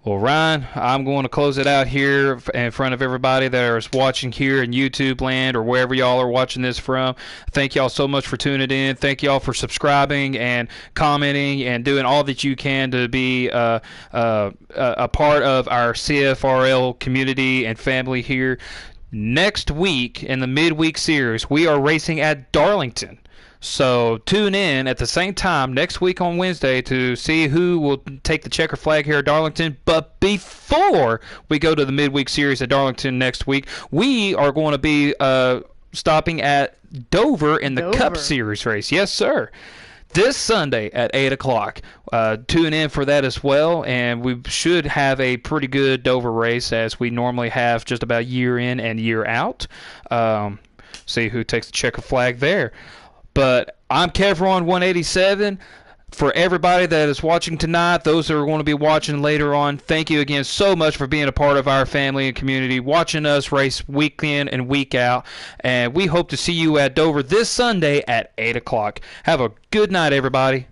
Well, Ryan, I'm going to close it out here in front of everybody that is watching here in YouTube land or wherever y'all are watching this from. Thank y'all so much for tuning in. Thank y'all for subscribing and commenting and doing all that you can to be a part of our CFRL community and family here. Next week in the Midweek Series, we are racing at Darlington. So tune in at the same time next week on Wednesday to see who will take the checkered flag here at Darlington. But before we go to the Midweek Series at Darlington next week, we are going to be stopping at Dover in the Cup Series race. Yes, sir. This Sunday at 8 o'clock. Tune in for that as well, and we should have a pretty good Dover race as we normally have just about year in and year out. See who takes the checkered flag there. But I'm Kevron187. For everybody that is watching tonight, those that are going to be watching later on, thank you again so much for being a part of our family and community, watching us race week in and week out. And we hope to see you at Dover this Sunday at 8 o'clock. Have a good night, everybody.